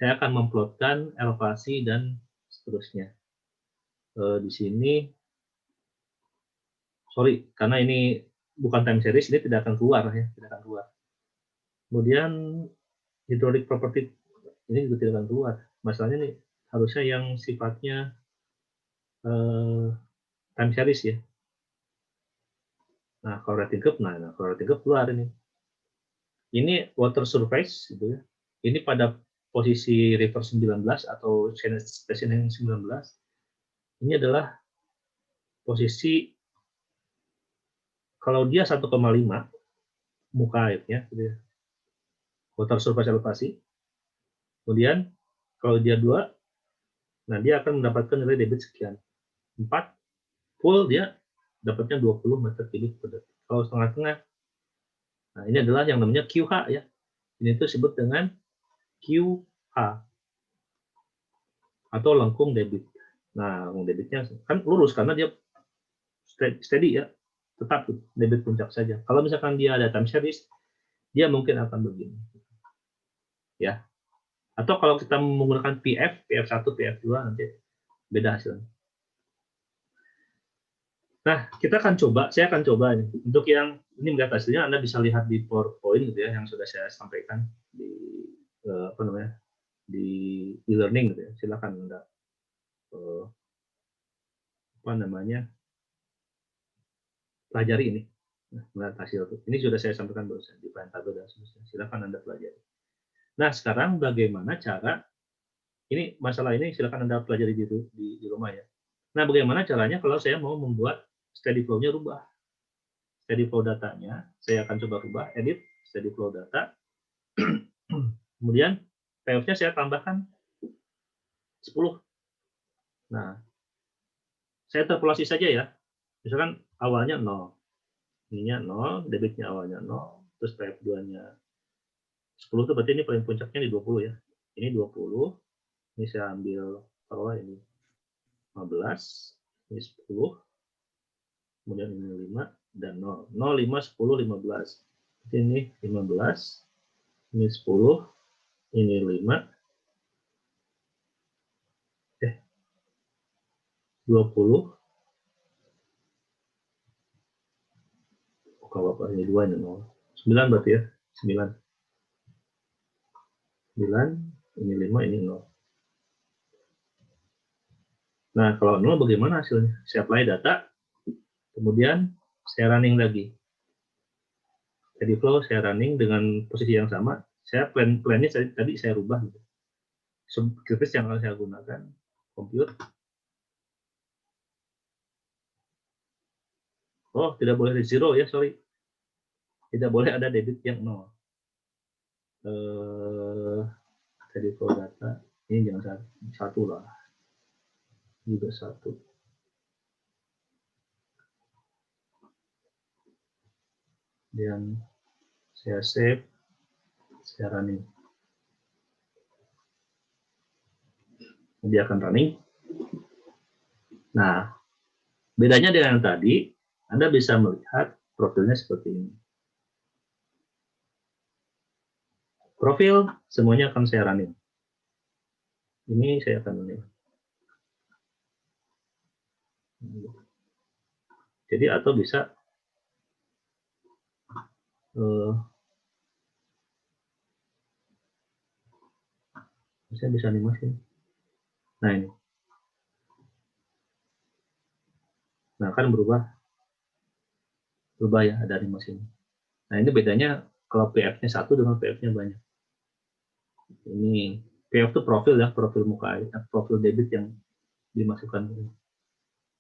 Saya akan memplotkan elevasi dan seterusnya. Di sini karena ini bukan time series, ini tidak akan keluar ya, tidak akan keluar. Kemudian hydraulic property ini juga tidak akan keluar. Masalahnya nih harusnya yang sifatnya time series ya. Nah, kalau rating curve, kalau rating curve keluar ini. Ini water surface gitu ya. Ini pada posisi river 19 atau stationing 19. Ini adalah posisi kalau dia 1,5 muka airnya gitu ya. Water surface elevasi. Kemudian kalau dia 2, nah dia akan mendapatkan nilai debit sekian. 4, full dia dapatnya 20 meter kubik per detik. Kalau setengah-setengah Nah, ini adalah yang namanya QH ya. Ini itu disebut dengan QH atau lengkung debit. Nah, lengkung debitnya kan lurus karena dia steady ya, tetap debit puncak saja. Kalau misalkan dia ada time series, dia mungkin akan begini. Ya. Atau kalau kita menggunakan PF1, PF2 nanti beda hasilnya. Nah, saya akan coba ini. Untuk yang ini melihat hasilnya, Anda bisa lihat di PowerPoint gitu ya, yang sudah saya sampaikan di di e-learning gitu ya. Silakan Anda pelajari ini. Nah, melihat hasil itu. Ini sudah saya sampaikan barusan di tabel dan seterusnya. Silakan Anda pelajari. Nah, sekarang bagaimana cara ini masalah ini silakan Anda pelajari di rumah ya. Nah, bagaimana caranya kalau saya mau membuat steady flow-nya rubah? Steady flow datanya, saya akan coba rubah, edit steady flow data. Kemudian PF-nya saya tambahkan 10. Nah, saya interpolasi saja ya. Misalkan awalnya 0. Ininya 0, debitnya awalnya 0, terus PF2-nya 10 itu berarti ini paling puncaknya di 20 ya. Ini 20. Ini saya ambil taruhlah ini 15, ini 10. Kemudian ini 5 dan 0. 0, 5, 10, 15. Ini 15, ini 10, ini 5, 20. Kalau apa ini 2 ini 0. 9 berarti ya. 9. 9, ini 5, ini 0. Nah, kalau 0 bagaimana hasilnya? Saya apply data, kemudian saya running lagi. Steady flow saya running dengan posisi yang sama. Saya plan-nya tadi saya rubah. Script yang akan saya gunakan, compute. Oh, tidak boleh di zero ya, sorry. Tidak boleh ada debit yang 0. Steady flow data, ini jangan satu lah. Juga 1. Dan saya save, saya running. Dia akan running. Nah, bedanya dengan yang tadi, Anda bisa melihat profilnya seperti ini. Profil semuanya akan saya running. Ini saya akan running. Jadi atau bisa saya bisa animasi. Nah ini. Nah kan berubah ya, ada animasi ini. Nah ini bedanya kalau PF-nya 1 dengan PF-nya banyak. Ini PF itu profil ya, profil muka air, profil debit yang dimasukkan.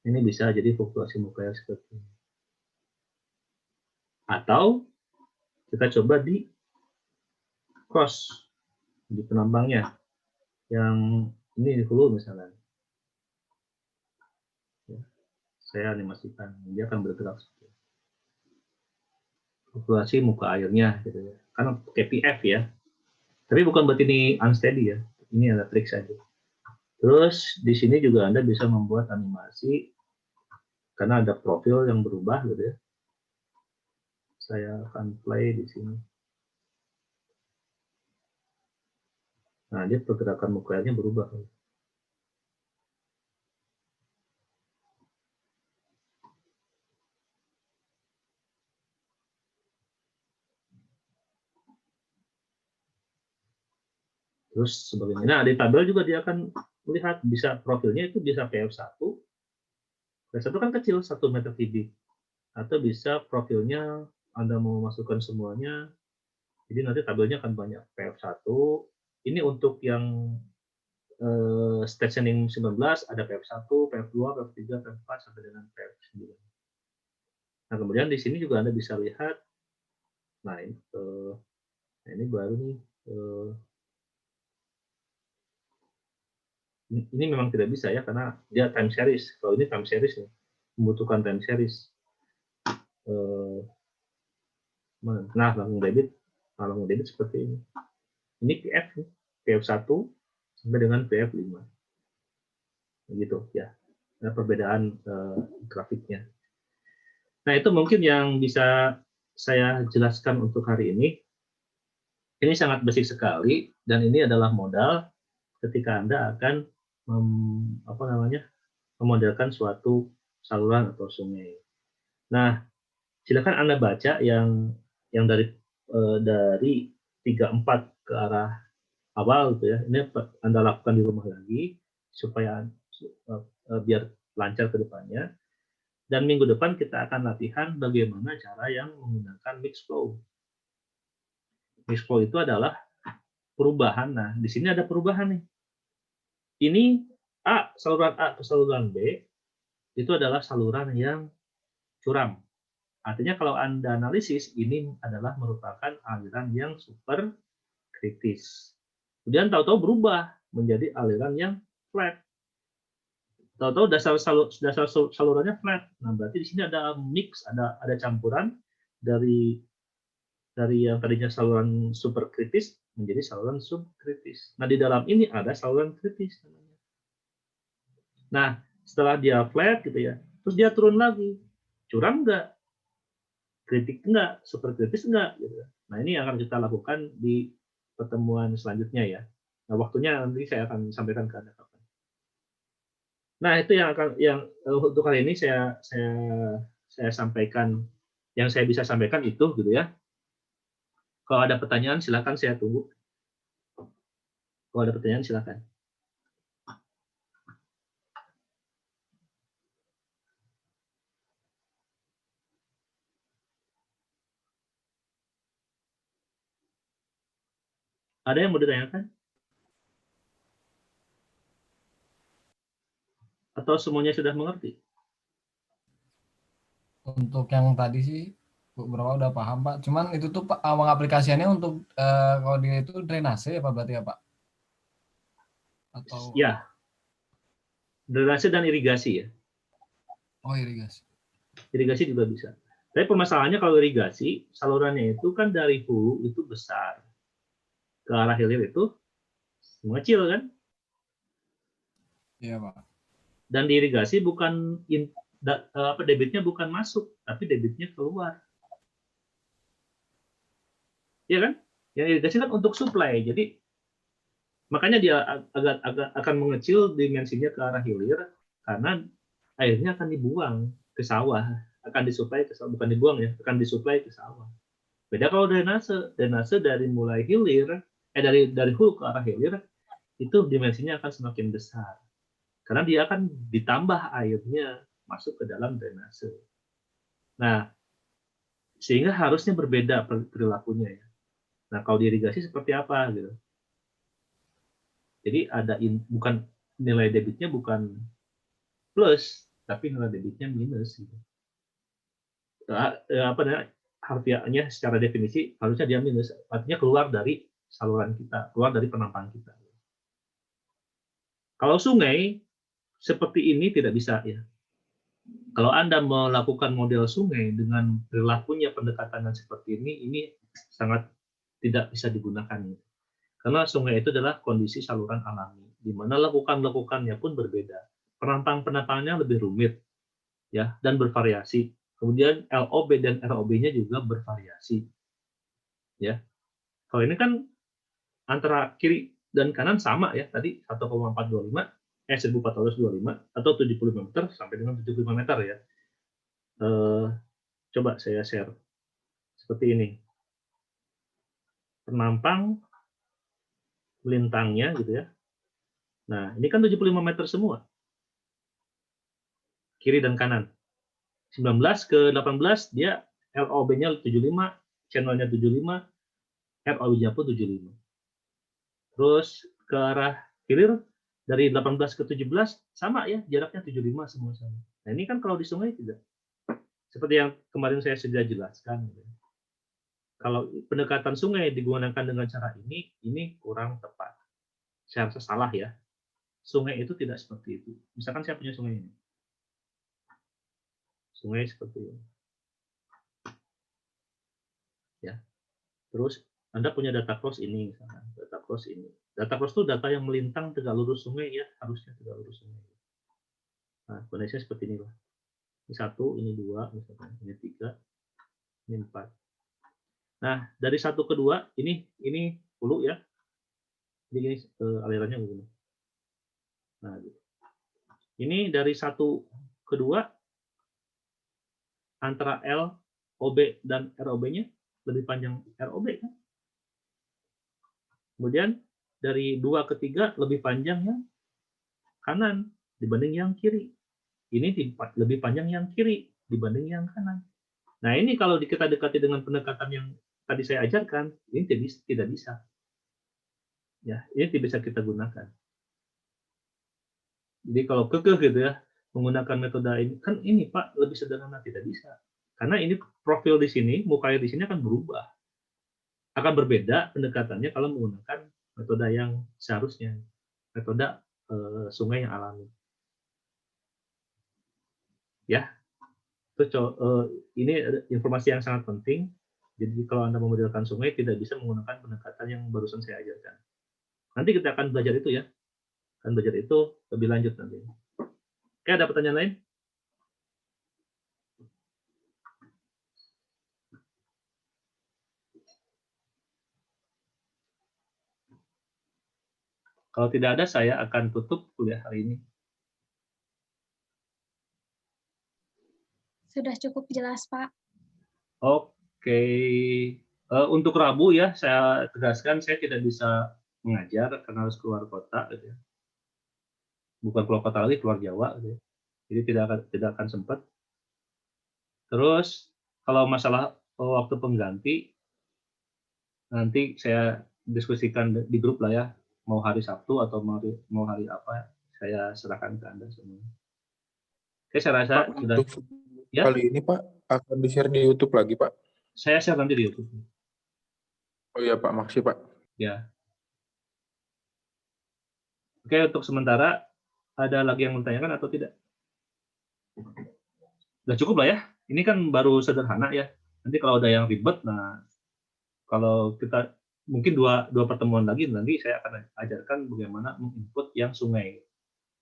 Ini bisa jadi fluktuasi muka air seperti ini. Atau kita coba di cross di penambangnya yang ini di hulu misalnya. Ya, saya animasikan, dia akan bergerak seperti ini. Fluktuasi muka airnya gitu ya. Karena KPF ya. Tapi bukan berarti ini unsteady ya. Ini ada trik saja. Terus di sini juga Anda bisa membuat animasi karena ada profil yang berubah gitu ya. Saya akan play di sini. Nah, dia pergerakan muka airnya berubah. Terus sebagainya. Nah, di tabel juga dia akan melihat bisa profilnya itu bisa PF1. PF1 kan kecil, 1 meter kubik. Atau bisa profilnya Anda mau masukkan semuanya. Jadi nanti tabelnya akan banyak. PF1. Ini untuk yang stationing 19 ada PF1, PF2, PF3, PF4 sampai dengan PF9. Nah, kemudian di sini juga Anda bisa lihat. Nah, ini baru nih. Ini memang tidak bisa ya karena dia time series. Kalau ini time series nih, membutuhkan time series. Nah, langsung debit seperti ini. Ini PF1 sampai dengan PF5. Begitu ya. Nah, perbedaan grafiknya. Nah, itu mungkin yang bisa saya jelaskan untuk hari ini. Ini sangat basic sekali dan ini adalah modal ketika Anda akan memodelkan suatu saluran atau sungai. Nah, silakan Anda baca yang dari 34 ke arah awal gitu ya. Ini Anda lakukan di rumah lagi supaya biar lancar ke depannya. Dan minggu depan kita akan latihan bagaimana cara yang menggunakan mix flow. Mix flow itu adalah perubahan. Nah, di sini ada perubahan nih. Ini saluran A ke saluran B itu adalah saluran yang curam. Artinya kalau Anda analisis, ini adalah merupakan aliran yang super kritis. Kemudian tahu-tahu berubah menjadi aliran yang flat. Tahu-tahu dasar salurannya flat. Nah, berarti di sini ada mix, ada campuran dari yang tadinya saluran super kritis menjadi saluran subkritis. Nah, di dalam ini ada saluran kritis. Nah, setelah dia flat gitu ya, terus dia turun lagi. Curam enggak? Kritik enggak? Super kritis enggak? Gitu. Nah, ini yang akan kita lakukan di pertemuan selanjutnya ya. Nah, waktunya nanti saya akan sampaikan ke Anda. Nah, itu yang untuk kali ini saya sampaikan, yang saya bisa sampaikan itu gitu ya. Kalau ada pertanyaan silakan, saya tunggu. Kalau ada pertanyaan silakan. Ada yang mau ditanyakan? Atau semuanya sudah mengerti? Untuk yang tadi sih beberapa udah paham Pak. Cuman itu tuh Pak, aplikasiannya untuk kalau dia itu drainase ya Pak berarti ya Pak? Atau Ya, drainase dan irigasi ya. oh irigasi. Irigasi juga bisa. Tapi permasalahannya kalau irigasi, salurannya itu kan dari hulu itu besar. Ke arah hilir itu mengecil kan? Iya Pak. Dan di irigasi bukan debitnya bukan masuk, tapi debitnya keluar. Iya kan? Yang irigasi kan untuk supply. Jadi makanya dia agak akan mengecil dimensinya ke arah hilir karena airnya akan dibuang ke sawah, akan disuplai ke sawah, bukan dibuang ya, akan disuplai ke sawah. Beda kalau drainase dari mulai hilir, dari hulu ke arah hilir itu dimensinya akan semakin besar karena dia akan ditambah airnya masuk ke dalam drainase. Nah, sehingga harusnya berbeda perilakunya ya. Nah, kalau di irigasi seperti apa gitu? Jadi ada bukan nilai debitnya bukan plus, tapi nilai debitnya minus gitu. Harfiahnya secara definisi harusnya dia minus, artinya keluar dari saluran kita, keluar dari penampang kita. Kalau sungai seperti ini tidak bisa ya. Kalau Anda melakukan model sungai dengan perilakunya pendekatan seperti ini sangat tidak bisa digunakan. Karena sungai itu adalah kondisi saluran alami, di mana lekukannya pun berbeda. Penampang-penampangnya lebih rumit, ya, dan bervariasi. Kemudian LOB dan ROB-nya juga bervariasi, ya. Kalau ini kan antara kiri dan kanan sama ya, tadi 1425 atau 75 meter sampai dengan 75 meter ya. Coba saya share seperti ini. Penampang melintangnya gitu ya. Nah, ini kan 75 meter semua. Kiri dan kanan. 19 ke 18 dia LOB-nya 75, channel-nya 75, ROB-nya pun 75. Terus ke arah hilir dari 18 ke 17 sama ya, jaraknya 75 semua sama. Nah, ini kan kalau di sungai tidak. Seperti yang kemarin saya sudah jelaskan. Kalau pendekatan sungai digunakan dengan cara ini kurang tepat. Saya rasa salah ya. Sungai itu tidak seperti itu. Misalkan saya punya sungai ini. Sungai seperti ini. ya. Terus Anda punya data cross ini, misalkan data cross ini. Data cross itu data yang melintang tegak lurus sungai ya, harusnya tegak lurus sungai. Nah, kondisinya seperti inilah. Ini 1, ini 2, misalkan ini 3, ini 4. Nah, dari 1 ke 2 ini hulu ya. Ini alirannya begini. Nah, gitu. Ini dari 1 ke 2 antara L, OB dan ROB-nya lebih panjang ROB kan? Kemudian dari 2 ke 3 lebih panjang yang kanan dibanding yang kiri. Ini lebih panjang yang kiri dibanding yang kanan. Nah, ini kalau kita dekati dengan pendekatan yang tadi saya ajarkan, ini tidak bisa. Ya, ini tidak bisa kita gunakan. Jadi kalau kekeh gitu ya, menggunakan metode ini, kan ini Pak lebih sederhana, tidak bisa. Karena ini profil di sini, muka air di sini akan berubah. Akan berbeda pendekatannya kalau menggunakan metode yang seharusnya, metode sungai yang alami. Ya, ini informasi yang sangat penting. Jadi kalau Anda memodelkan sungai tidak bisa menggunakan pendekatan yang barusan saya ajarkan. Nanti kita akan belajar itu ya. Akan belajar itu lebih lanjut nanti. Oke, ada pertanyaan lain? Kalau tidak ada, saya akan tutup kuliah hari ini. Sudah cukup jelas, Pak. Oke. Untuk Rabu ya, saya tegaskan saya tidak bisa mengajar karena harus keluar kota. Gitu ya. Bukan keluar kota lagi, keluar Jawa. Gitu ya. Jadi tidak akan sempat. Terus, kalau masalah waktu pengganti, nanti saya diskusikan di grup lah ya. Mau hari Sabtu atau mau hari apa, saya serahkan ke Anda semua. Oke, saya rasa Pak, sudah. untuk Ya? kali ini Pak akan di-share di YouTube lagi Pak. Saya share nanti di YouTube. Oh iya Pak, makasih Pak. Ya. Oke, untuk sementara ada lagi yang menanyakan atau tidak? Udah cukup lah ya. Ini kan baru sederhana ya. Nanti kalau ada yang ribet, nah kalau kita mungkin dua pertemuan lagi, nanti saya akan ajarkan bagaimana menginput yang sungai.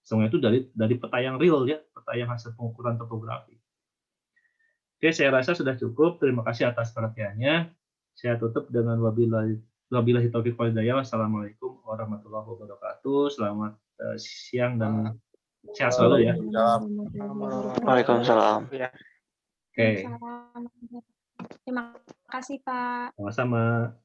Sungai itu dari peta yang real ya, peta yang hasil pengukuran topografi. Oke, saya rasa sudah cukup. Terima kasih atas perhatiannya. Saya tutup dengan wabillahi taufiq wal hidayah. Wassalamualaikum warahmatullahi wabarakatuh. Selamat siang dan sehat selalu ya. Waalaikumsalam. Oke. Terima kasih, Pak. Sama-sama.